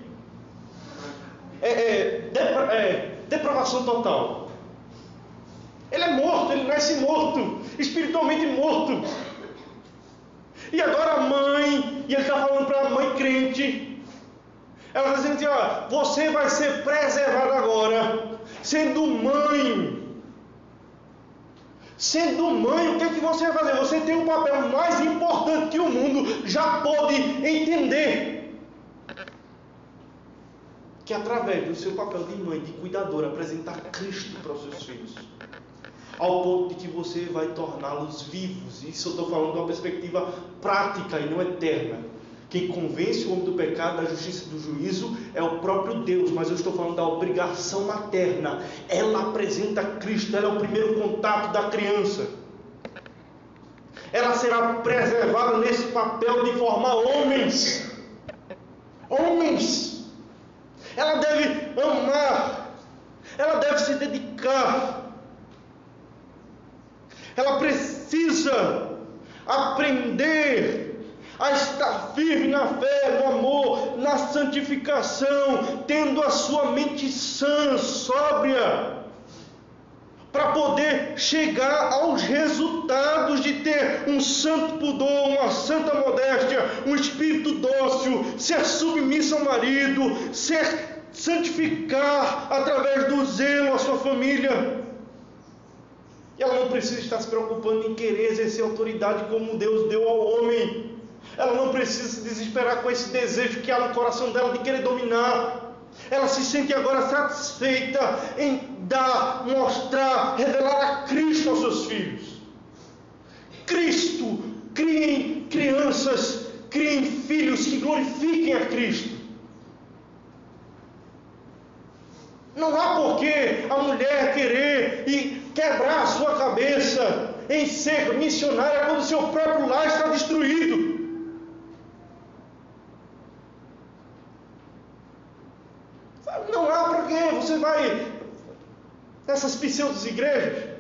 depravação total. Ele é morto, ele nasce morto, espiritualmente morto. E agora a mãe, e ele está falando para a mãe crente, ela está dizendo assim, ó, você vai ser preservada agora, sendo mãe. Sendo mãe, o que é que você vai fazer? Você tem um papel mais importante que o mundo já pode entender. Que através do seu papel de mãe, de cuidadora, apresentar Cristo para os seus filhos. Ao ponto de que você vai torná-los vivos. Isso eu estou falando de uma perspectiva prática e não eterna. Quem convence o homem do pecado, da justiça e do juízo é o próprio Deus. Mas eu estou falando da obrigação materna. Ela apresenta Cristo. Ela é o primeiro contato da criança. Ela será preservada nesse papel de formar homens. Homens. Ela deve amar. Ela deve se dedicar. Ela precisa aprender a estar firme na fé, no amor, na santificação, tendo a sua mente sã, sóbria, para poder chegar aos resultados de ter um santo pudor, uma santa modéstia, um espírito dócil, ser submissa ao marido, santificar através do zelo a sua família. E ela não precisa estar se preocupando em querer exercer autoridade como Deus deu ao homem. Ela não precisa se desesperar com esse desejo que há no coração dela de querer dominar. Ela se sente agora satisfeita em dar, mostrar, revelar a Cristo aos seus filhos. Cristo, criem crianças, criem filhos que glorifiquem a Cristo. Não há porquê a mulher querer e quebrar a sua cabeça em ser missionária quando o seu próprio lar está destruído. Não há para quê. Você vai nessas pseudos igrejas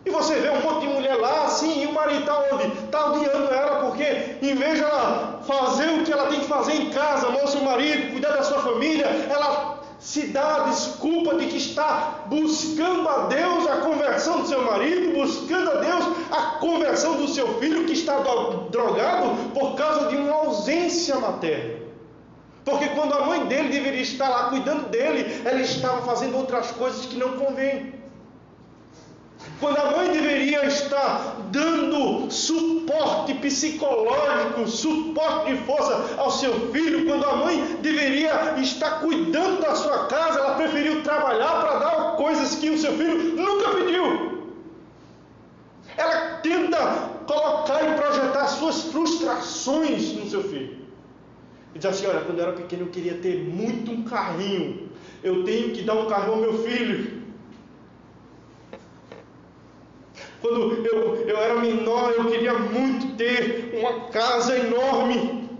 e você vê um monte de mulher lá assim, e o marido está onde? Está odiando ela porque em vez de ela fazer o que ela tem que fazer em casa, amar o seu marido, cuidar da sua família, ela se dá a desculpa de que está buscando a Deus a conversão do seu marido, buscando a Deus a conversão do seu filho que está drogado por causa de uma ausência materna. Porque quando a mãe dele deveria estar lá cuidando dele, ela estava fazendo outras coisas que não convêm. Quando a mãe deveria estar dando suporte psicológico, suporte de força ao seu filho, quando a mãe deveria estar cuidando da sua casa, ela preferiu trabalhar para dar coisas que o seu filho nunca pediu. Ela tenta colocar e projetar suas frustrações no seu filho. E diz assim, olha, quando eu era pequeno eu queria ter muito um carrinho. Eu tenho que dar um carrinho ao meu filho. Quando eu era menor, eu queria muito ter uma casa enorme.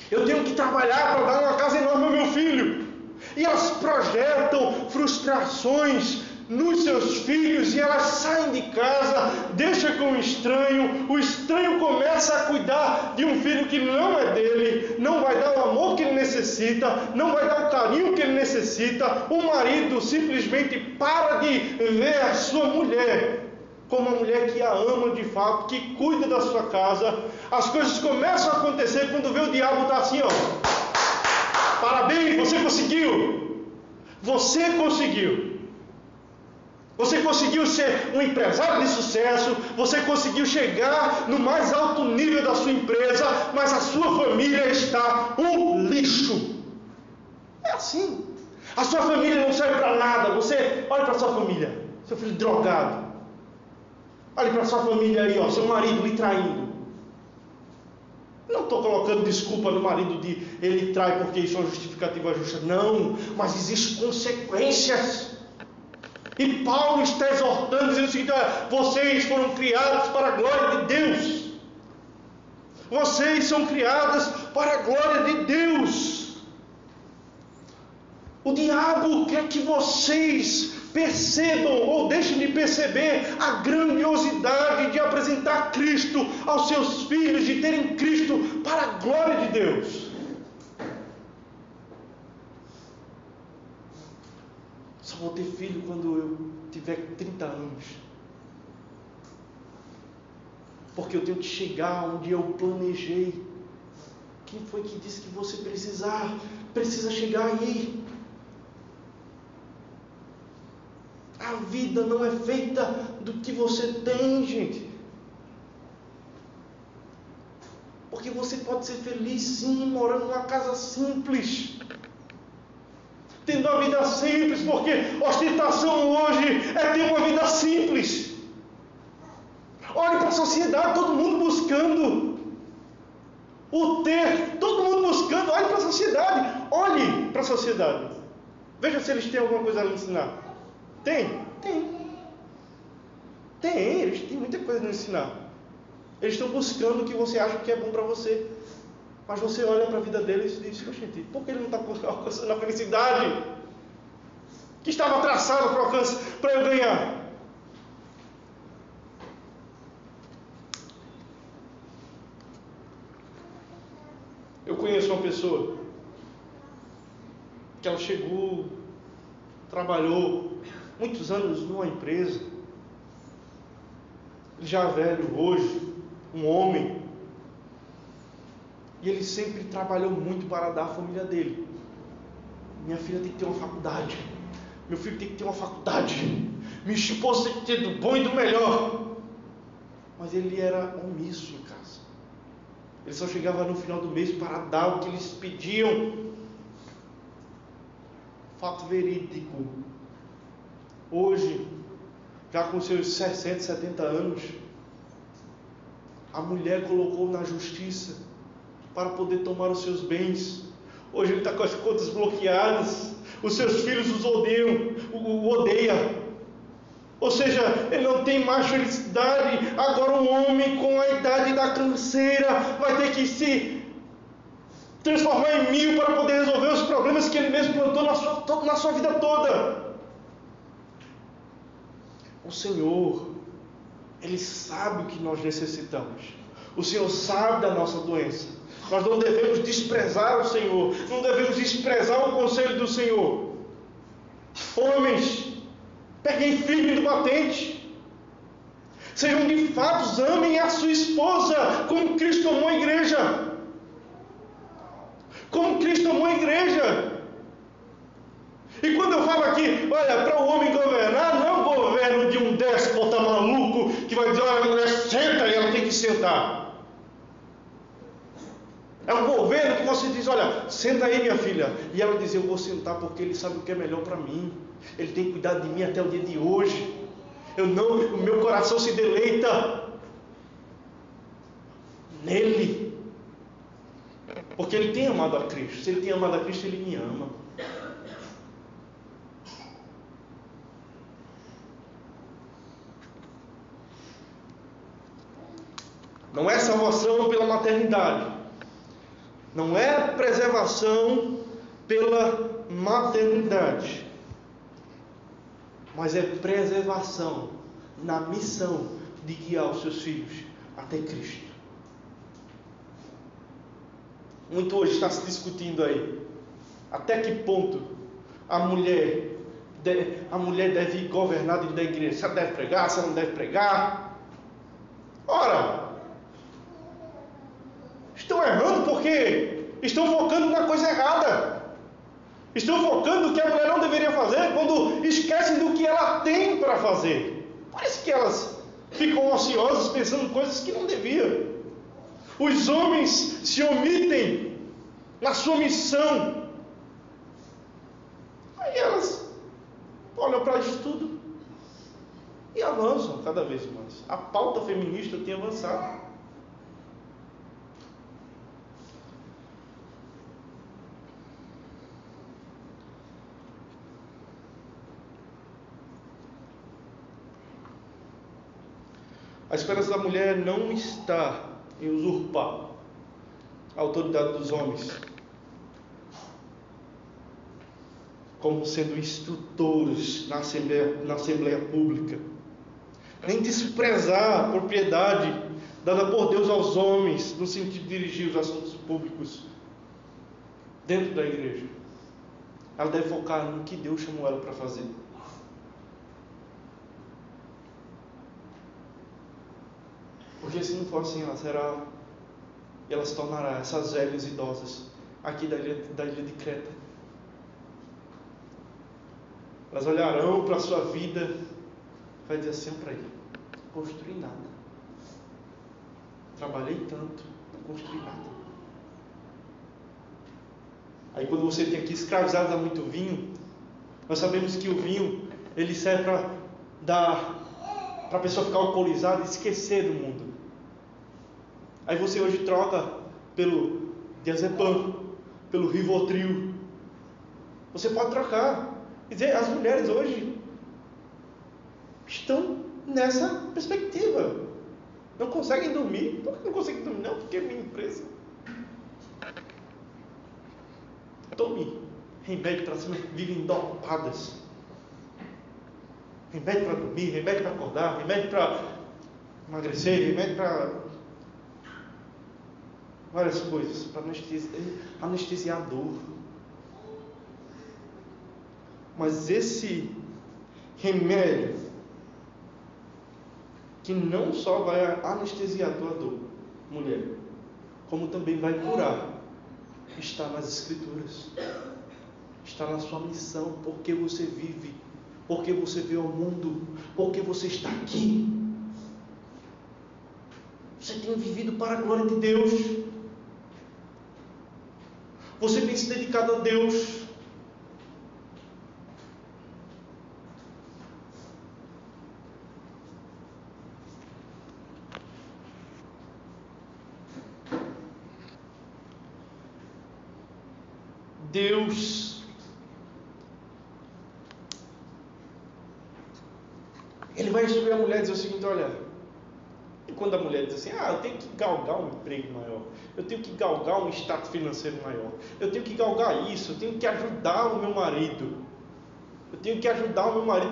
Eu tenho que trabalhar para dar uma casa enorme ao meu filho. E elas projetam frustrações nos seus filhos e elas saem de casa, deixam com o estranho começa a cuidar de um filho que não é dele, não vai dar o amor que ele necessita, não vai dar o carinho que ele necessita. O marido simplesmente para de ver a sua mulher como uma mulher que a ama de fato, que cuida da sua casa. As coisas começam a acontecer quando vê o diabo está assim, ó. Parabéns, você conseguiu. Você conseguiu. Você conseguiu ser um empresário de sucesso, você conseguiu chegar no mais alto nível da sua empresa, mas a sua família está um lixo. É assim assim. A sua família não serve para nada. Você olha para a sua família, seu filho drogado. Olhe para a sua família aí, ó, seu marido lhe traindo. Não estou colocando desculpa no marido de ele trai porque isso é uma justificativa justa. Não, mas existem consequências. E Paulo está exortando, dizendo o seguinte: olha, vocês foram criados para a glória de Deus. Vocês são criadas para a glória de Deus. O diabo quer que vocês percebam ou deixem de perceber a grandiosidade de apresentar Cristo aos seus filhos, de terem Cristo para a glória de Deus. Só vou ter filho quando eu tiver 30 anos. Porque eu tenho que chegar onde eu planejei. Quem foi que disse que você precisa chegar aí? A vida não é feita do que você tem, gente. Porque você pode ser feliz sim, morando numa casa simples, tendo uma vida simples, porque ostentação hoje é ter uma vida simples. Olhe para a sociedade, todo mundo buscando o ter, todo mundo buscando. Olhe para a sociedade, olhe para a sociedade. Veja se eles têm alguma coisa a lhe ensinar. Tem, eles têm muita coisa a lhe ensinar. Eles estão buscando o que você acha que é bom para você. Mas você olha para a vida deles e diz: gente, por que ele não está alcançando a felicidade que estava traçada para eu ganhar? Eu conheço uma pessoa que ela chegou, trabalhou muitos anos numa empresa, já velho hoje, um homem, e ele sempre trabalhou muito para dar à família dele. Minha filha tem que ter uma faculdade, meu filho tem que ter uma faculdade, minha esposa tem que ter do bom e do melhor. Mas ele era omisso em casa. Ele só chegava no final do mês para dar o que eles pediam. Fato verídico. Hoje, já com seus 60, 70 anos, a mulher colocou na justiça para poder tomar os seus bens. Hoje ele está com as contas bloqueadas. Os seus filhos o odeiam. Ou seja, ele não tem mais felicidade. Agora um homem com a idade da canseira vai ter que se transformar em 1000 para poder resolver os problemas que ele mesmo plantou na sua vida toda. O Senhor, Ele sabe o que nós necessitamos. O Senhor sabe da nossa doença. Nós não devemos desprezar o Senhor. Não devemos desprezar o conselho do Senhor. Homens, peguem firme do batente. Sejam de fato, amem a sua esposa como Cristo amou a igreja. Como Cristo amou a igreja. E quando eu falo aqui, olha, para o homem governar, não é um governo de um déspota maluco que vai dizer: olha, a mulher senta e ela tem que sentar. É um governo que você diz: olha, senta aí, minha filha. E ela diz: eu vou sentar porque ele sabe o que é melhor para mim. Ele tem cuidado de mim até o dia de hoje. O meu coração se deleita nele. Porque ele tem amado a Cristo. Se ele tem amado a Cristo, ele me ama. Não é salvação pela maternidade. Não é preservação pela maternidade. Mas é preservação na missão de guiar os seus filhos até Cristo. Muito hoje está se discutindo aí até que ponto a mulher deve governar dentro da igreja. Se ela deve pregar, se ela não deve pregar. Ora, estão errando porque estão focando na coisa errada. Estão focando no que a mulher não deveria fazer quando esquecem do que ela tem para fazer. Parece que elas ficam ociosas pensando coisas que não deviam. Os homens se omitem na sua missão. Aí elas olham para isso tudo e avançam cada vez mais. A pauta feminista tem avançado. A esperança da mulher não está em usurpar a autoridade dos homens, como sendo instrutores na Assembleia Pública, nem desprezar a propriedade dada por Deus aos homens, no sentido de dirigir os assuntos públicos dentro da igreja. Ela deve focar no que Deus chamou ela para fazer. Porque se não for assim, ela se tornará essas velhas idosas aqui da ilha de Creta. Elas olharão para a sua vida e vai dizer assim para ele: não construí nada. Trabalhei tanto, não construí nada. Aí quando você tem aqui escravizado a muito vinho, nós sabemos que o vinho ele serve para a pessoa ficar alcoolizada e esquecer do mundo. Aí você hoje troca pelo diazepam, pelo Rivotril. Você pode trocar. Quer dizer, as mulheres hoje estão nessa perspectiva. Não conseguem dormir. Por que não conseguem dormir? Não, porque é minha empresa. Tome remédio para cima, vivem dopadas. Remédio para dormir, remédio para acordar, remédio para emagrecer, remédio para várias coisas, para anestesiar a dor. Mas esse remédio, que não só vai anestesiar a tua dor, mulher, como também vai curar, está nas Escrituras, está na sua missão, porque você vive, porque você veio ao mundo, porque você está aqui. Você tem vivido para a glória de Deus. Você tem se dedicado a Deus. Deus, Ele vai instruir a mulher e dizer o seguinte: olha, e quando a mulher diz assim, eu tenho que galgar um emprego maior, eu tenho que galgar um status financeiro maior, eu tenho que galgar isso, eu tenho que ajudar o meu marido,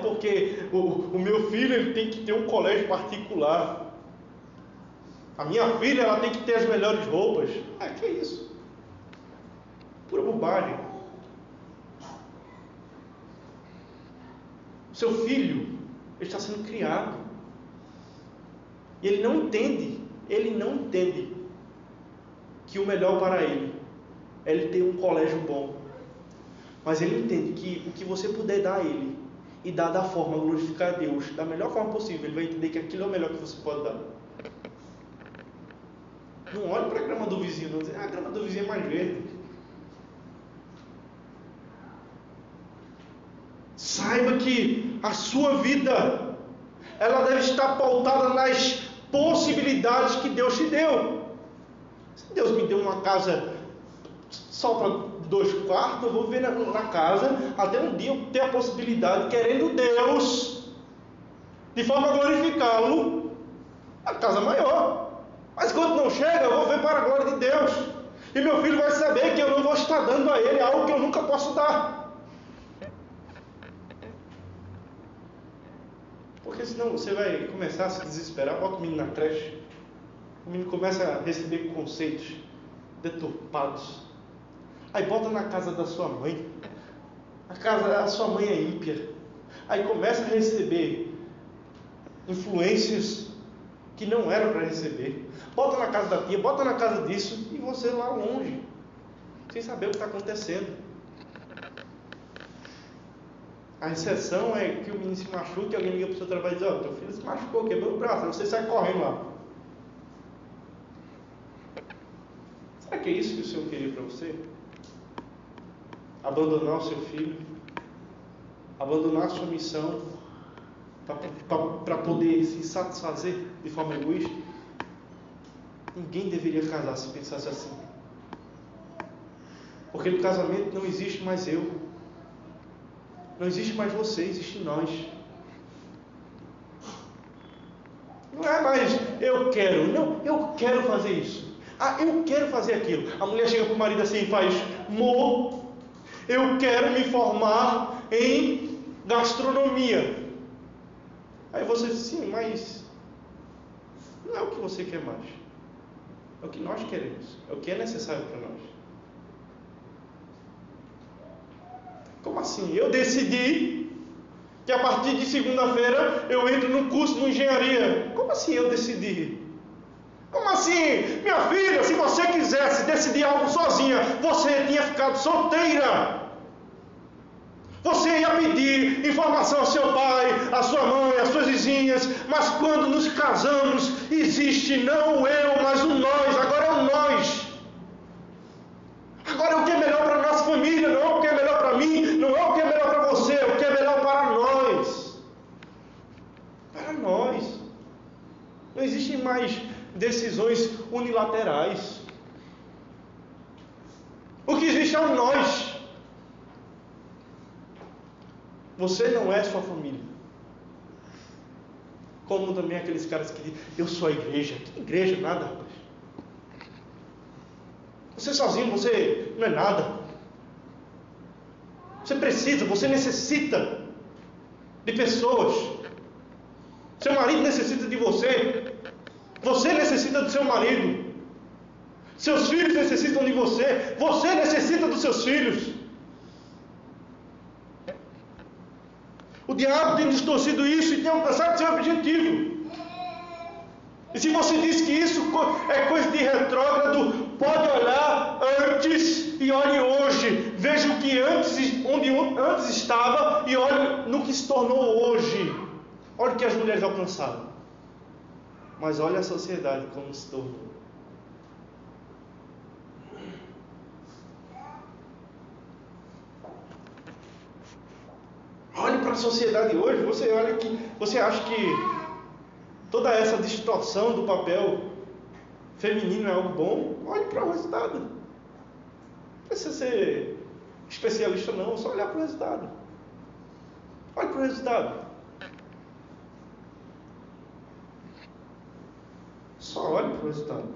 porque o meu filho ele tem que ter um colégio particular, a minha filha ela tem que ter as melhores roupas. Que é isso? Pura bobagem. O seu filho ele está sendo criado e ele não entende que o melhor para ele é ele ter um colégio bom, mas ele entende que o que você puder dar a ele e dar da forma a glorificar a Deus da melhor forma possível, ele vai entender que aquilo é o melhor que você pode dar. Não olhe para a grama do vizinho, não dizer, a grama do vizinho é mais verde. Saiba que a sua vida ela deve estar pautada nas possibilidades que Deus te deu. Se Deus me deu uma casa só para 2 quartos, eu vou viver na casa até um dia eu ter a possibilidade, querendo Deus, de forma a glorificá-lo, a casa maior. Mas quando não chega, eu vou ver para a glória de Deus. E meu filho vai saber que eu não vou estar dando a ele algo que eu nunca posso dar. Porque senão você vai começar a se desesperar. Bota o menino na creche, o menino começa a receber conceitos deturpados. Aí bota na casa da sua mãe, a sua mãe é ímpia. Aí começa a receber influências que não eram para receber. Bota na casa da tia, bota na casa disso, e você lá longe, sem saber o que está acontecendo. A exceção é que o menino se machuca e alguém liga para o seu trabalho e diz: teu filho se machucou, quebrou o braço, você sai correndo lá. Será que é isso que o Senhor queria para você? Abandonar o seu filho abandonar sua missão para poder se satisfazer de forma egoísta. Ninguém deveria casar se pensasse assim. Porque no casamento não existe mais eu. Não existe mais você, existe nós. Não é mais eu quero, não, eu quero fazer isso. Ah, eu quero fazer aquilo. A mulher chega para o marido assim e faz: amor, eu quero me formar em gastronomia. Aí você diz: sim, mas não é o que você quer mais. É o que nós queremos. É o que é necessário para nós. Como assim? Eu decidi que a partir de segunda-feira eu entro num curso de engenharia. Como assim eu decidi? Como assim? Minha filha, se você quisesse decidir algo sozinha, você tinha ficado solteira. Você ia pedir informação ao seu pai, à sua mãe, às suas vizinhas. Mas quando nos casamos, existe não o eu, mas o nós. Agora é o nós. Agora é o que é melhor para a nossa família, não é o que é melhor para mim, não é o que é melhor para você, é o que é melhor para nós. Para nós. Não existem mais decisões unilaterais. O que existe é o nós. Você não é sua família. Como também aqueles caras que dizem: eu sou a igreja. Que igreja? Nada, rapaz. Você sozinho, você não é nada. Você precisa, você necessita de pessoas. Seu marido necessita de você. Você necessita do seu marido. Seus filhos necessitam de você. Você necessita dos seus filhos. O diabo tem distorcido isso e tem alcançado seu objetivo. E se você diz que isso é coisa de retrógrado, pode olhar antes e olhe hoje. Veja o que onde antes estava e olhe no que se tornou hoje. Olha o que as mulheres alcançaram. Mas olha a sociedade como se tornou. Olhe para a sociedade hoje. Você acha que toda essa distorção do papel feminino é algo bom? Olhe para o resultado. Não precisa ser especialista não, é só olhar para o resultado. Olhe para o resultado. Só olhe para o resultado.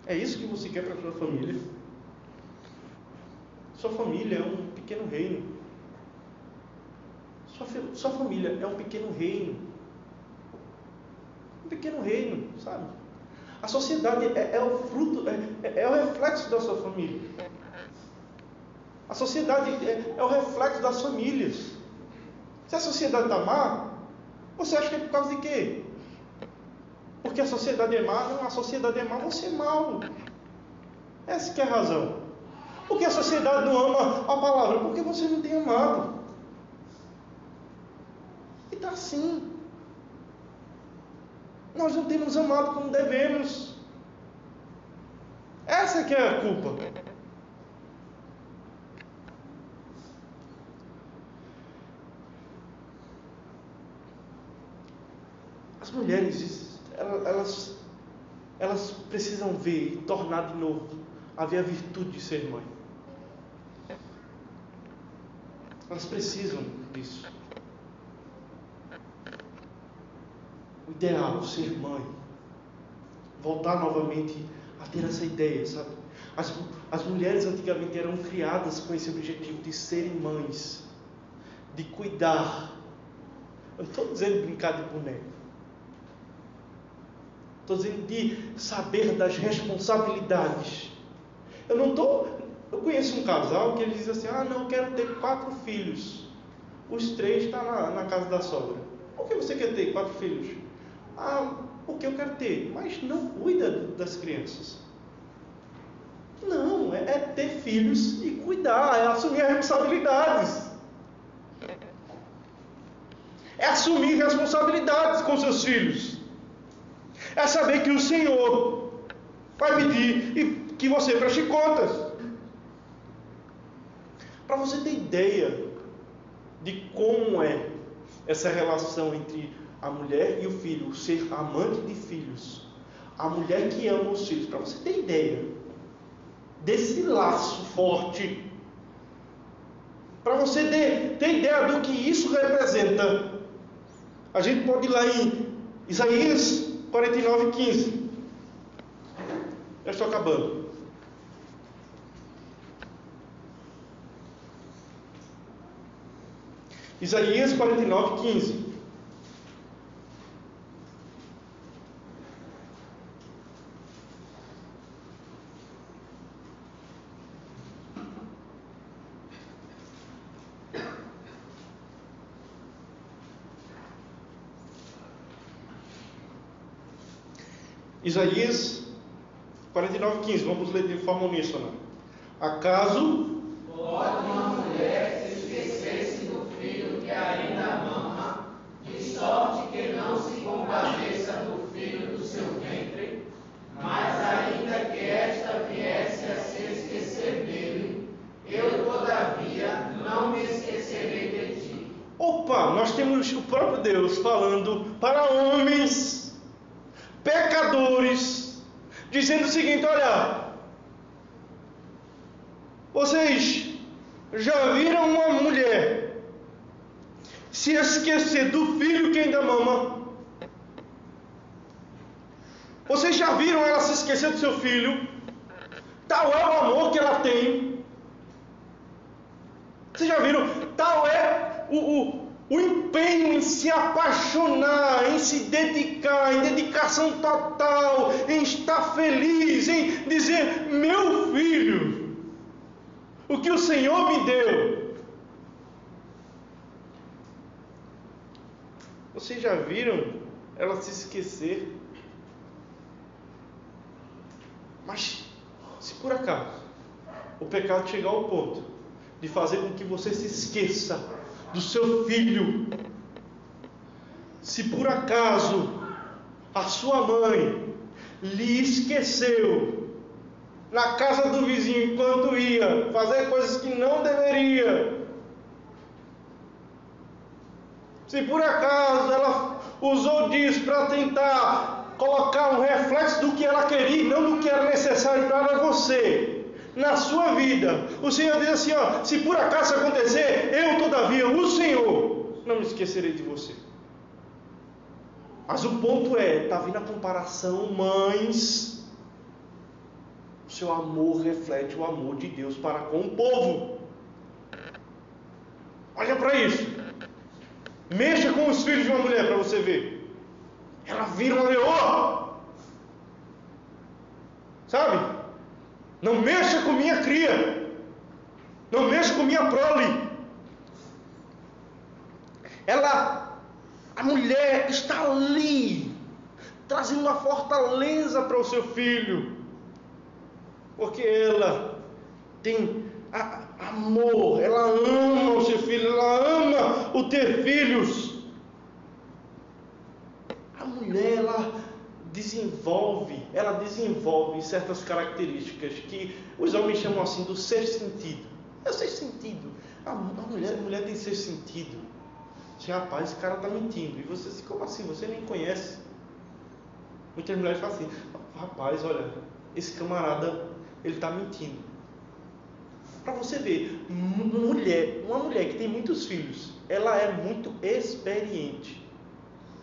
É isso que você quer para a sua família? Sua família é um pequeno reino. Sua família é um pequeno reino. Um pequeno reino, sabe? A sociedade é o fruto, é o reflexo da sua família. A sociedade é o reflexo das famílias. Se a sociedade está má, você acha que é por causa de quê? Porque a sociedade é má? Não, a sociedade é má, você é mau. Essa que é a razão. Porque a sociedade não ama a palavra? Porque você não tem amado. E está assim. Nós não temos amado como devemos. Essa que é a culpa. As mulheres, elas precisam ver e tornar de novo a ver a virtude de ser mãe. Elas precisam disso. O ideal, ser mãe. Voltar novamente a ter essa ideia, sabe? As mulheres antigamente eram criadas com esse objetivo de serem mães, de cuidar. Eu não estou dizendo brincar de boneco. Estou dizendo de saber das responsabilidades. Eu conheço um casal que ele diz assim: não, eu quero ter 4 filhos. Os 3 estão na casa da sogra. Por que você quer ter 4 filhos? Porque eu quero ter. Mas não cuida das crianças. Não, é ter filhos e cuidar, é assumir as responsabilidades. É assumir responsabilidades com seus filhos. É saber que o Senhor vai pedir e que você preste contas. Para você ter ideia, de como é essa relação entre a mulher e o filho, o ser amante de filhos, a mulher que ama os filhos, para você ter ideia desse laço forte, para você ter ideia do que isso representa, a gente pode ir lá em Isaías 49:15. Já estou acabando. Isaías 49:15. Isaías 49:15. Vamos ler de forma uníssona. Acaso pode uma mulher se esquecer-se do filho que ainda mama, de sorte que não se compadeça do filho do seu ventre, mas ainda que esta viesse a se esquecer dele, eu todavia não me esquecerei de ti. Opa, nós temos o próprio Deus falando para homens pecadores, dizendo o seguinte: olha, vocês já viram uma mulher se esquecer do filho que ainda mama? Vocês já viram ela se esquecer do seu filho? Tal é o amor que ela tem. Vocês já viram? Tal é o empenho em se apaixonar, em se dedicar, em dedicação total, em estar feliz, em dizer: meu filho, o que o Senhor me deu. Vocês já viram ela se esquecer? Mas se por acaso o pecado chegar ao ponto de fazer com que você se esqueça do seu filho, se por acaso a sua mãe lhe esqueceu na casa do vizinho enquanto ia fazer coisas que não deveria, se por acaso ela usou disso para tentar colocar um reflexo do que ela queria, não do que era necessário para você na sua vida, o Senhor diz assim: ó, se por acaso acontecer, eu todavia, o Senhor, não me esquecerei de você. Mas o ponto é, está vindo a comparação, mães, o seu amor reflete o amor de Deus para com o povo. Olha para isso. Mexa com os filhos de uma mulher para você ver. Ela vira uma leoa. Sabe? Não mexa com minha cria. Não mexa com minha prole. A mulher está ali, trazendo uma fortaleza para o seu filho. Porque ela tem amor, ela ama o seu filho, ela ama o ter filhos. A mulher, ela desenvolve certas características que os homens chamam assim do sexto sentido. É o sexto sentido. A mulher tem sexto sentido. Assim, rapaz, esse cara está mentindo. E você assim, como assim? Você nem conhece. Muitas mulheres falam assim: rapaz, olha, esse camarada, ele está mentindo. Para você ver, uma mulher que tem muitos filhos, ela é muito experiente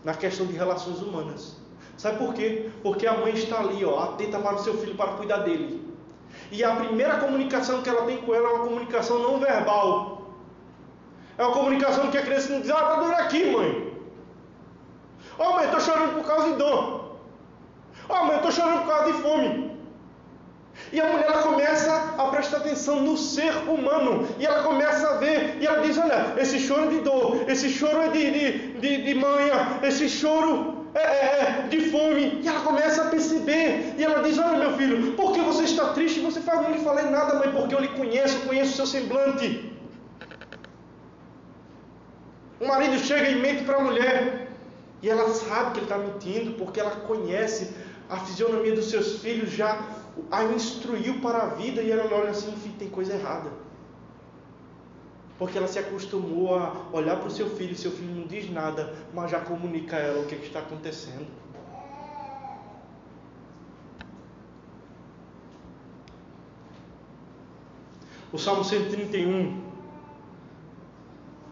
na questão de relações humanas. Sabe por quê? Porque a mãe está ali, ó, atenta para o seu filho, para cuidar dele. E a primeira comunicação que ela tem com ela é uma comunicação não verbal. É uma comunicação que a criança não diz: tá doendo aqui, mãe. Mãe, estou chorando por causa de dor. Mãe, estou chorando por causa de fome. E a mulher, ela começa a prestar atenção no ser humano. E ela começa a ver. E ela diz: olha, esse choro é de dor. Esse choro é de manha. Esse choro é de fome. E ela começa a perceber. E ela diz: olha, meu filho, por que você está triste? Você fala: não lhe falei nada, mãe, porque eu lhe conheço. Eu conheço o seu semblante. O marido chega e mente para a mulher. E ela sabe que ele está mentindo, porque ela conhece a fisionomia dos seus filhos, já a instruiu para a vida. E ela olha assim: filho, tem coisa errada. Porque ela se acostumou a olhar para o seu filho não diz nada, mas já comunica a ela o que está acontecendo. O Salmo 131,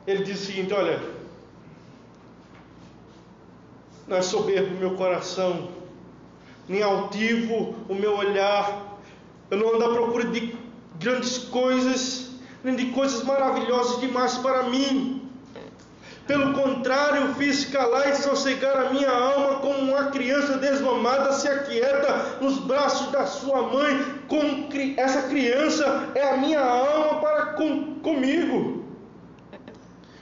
ele diz o seguinte: olha, não é soberbo o meu coração, nem altivo o meu olhar, eu não ando à procura de grandes coisas, nem de coisas maravilhosas demais para mim. Pelo contrário, fiz calar e sossegar a minha alma, como uma criança desmamada se aquieta nos braços da sua mãe. Como essa criança é a minha alma para comigo.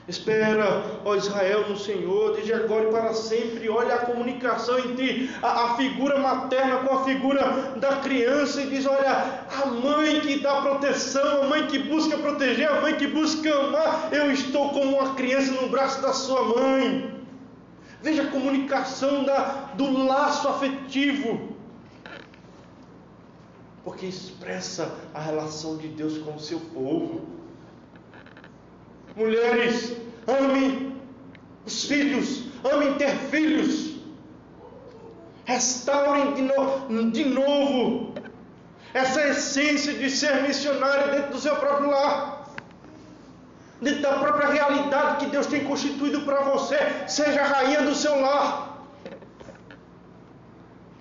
Espera, ó Israel, no Senhor, desde agora e para sempre. Olha a comunicação entre a figura materna com a figura da criança, e diz: olha, a mãe que dá proteção, a mãe que busca proteger, a mãe que busca amar. Eu estou como uma criança no braço da sua mãe. Veja a comunicação do laço afetivo, porque expressa a relação de Deus com o seu povo. Mulheres, amem os filhos, amem ter filhos. Restaurem de novo essa essência de ser missionário dentro do seu próprio lar, dentro da própria realidade que Deus tem constituído para você. Seja a rainha do seu lar.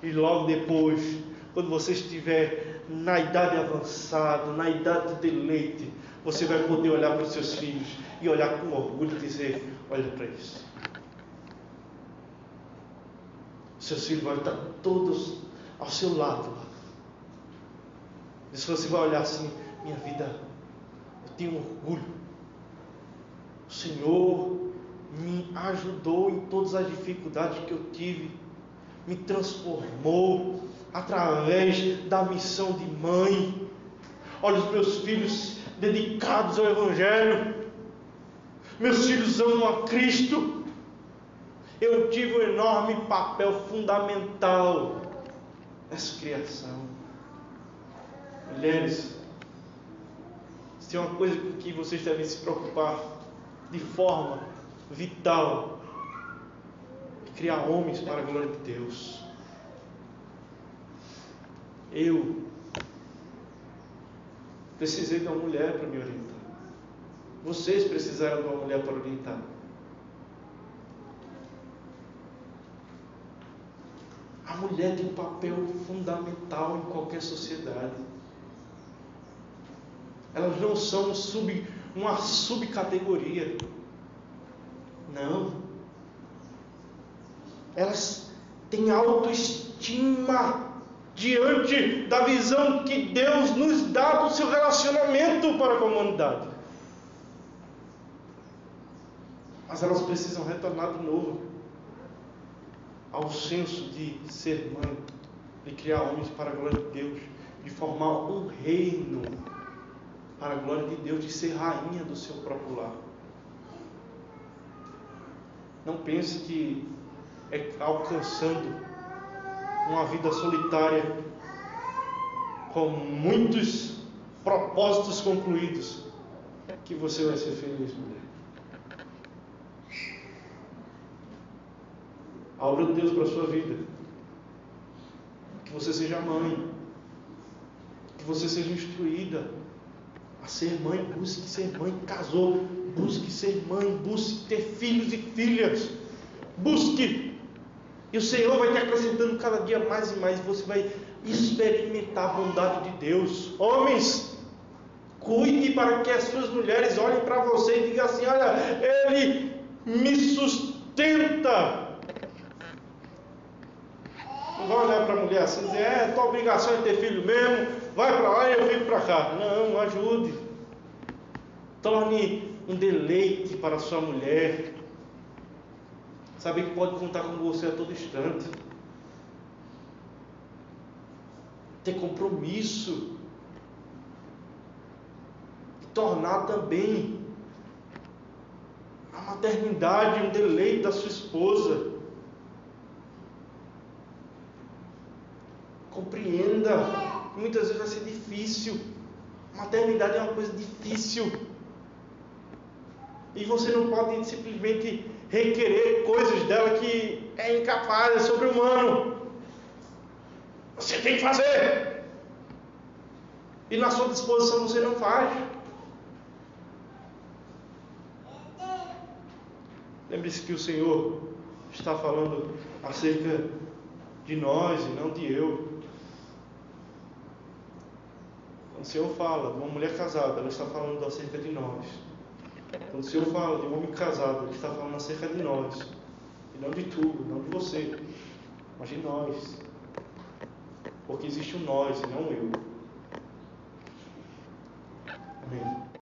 E logo depois, quando você estiver na idade avançada, na idade do deleite, você vai poder olhar para os seus filhos e olhar com orgulho e dizer: olha para isso. Seus filhos vão estar todos ao seu lado. E se você vai olhar assim: minha vida, eu tenho orgulho. O Senhor me ajudou em todas as dificuldades que eu tive, me transformou através da missão de mãe. Olha os meus filhos dedicados ao Evangelho. Meus filhos amam a Cristo. Eu tive um enorme papel fundamental nessa criação. Mulheres, se tem uma coisa com que vocês devem se preocupar de forma vital, é criar homens para a glória de Deus. Eu precisei de uma mulher para me orientar. Vocês precisaram de uma mulher para orientar. A mulher tem um papel fundamental em qualquer sociedade. Elas não são uma subcategoria. Não. Elas têm autoestima diante da visão que Deus nos dá do seu relacionamento para com a humanidade. Mas elas precisam retornar de novo ao senso de ser mãe, de criar homens para a glória de Deus, de formar um reino para a glória de Deus, de ser rainha do seu próprio lar. Não pense que é alcançando uma vida solitária, com muitos propósitos concluídos, que você vai ser feliz, mulher. A obra de Deus para a sua vida, que você seja mãe, que você seja instruída a ser mãe. Busque ser mãe. Casou, busque ser mãe, busque ter filhos e filhas, busque, e o Senhor vai te acrescentando cada dia mais e mais, e você vai experimentar a bondade de Deus. Homens, cuide para que as suas mulheres olhem para você e digam assim: olha, ele me sustenta. Não vai olhar para a mulher assim e dizer: tua obrigação é ter filho mesmo, vai para lá e eu fico para cá. Não, ajude. Torne um deleite para a sua mulher. Saber que pode contar com você a todo instante. Ter compromisso. E tornar também a maternidade um deleite da sua esposa. Compreenda, muitas vezes vai ser difícil. Maternidade é uma coisa difícil. E você não pode simplesmente requerer coisas dela que é incapaz, é sobre-humano. Você tem que fazer. E na sua disposição você não faz. Lembre-se que o Senhor está falando acerca de nós e não de eu. Quando o Senhor fala de uma mulher casada, ela está falando acerca de nós. Quando o Senhor fala de um homem casado, Ele está falando acerca de nós. E não de tudo, não de você, mas de nós. Porque existe um nós e não um eu. Amém.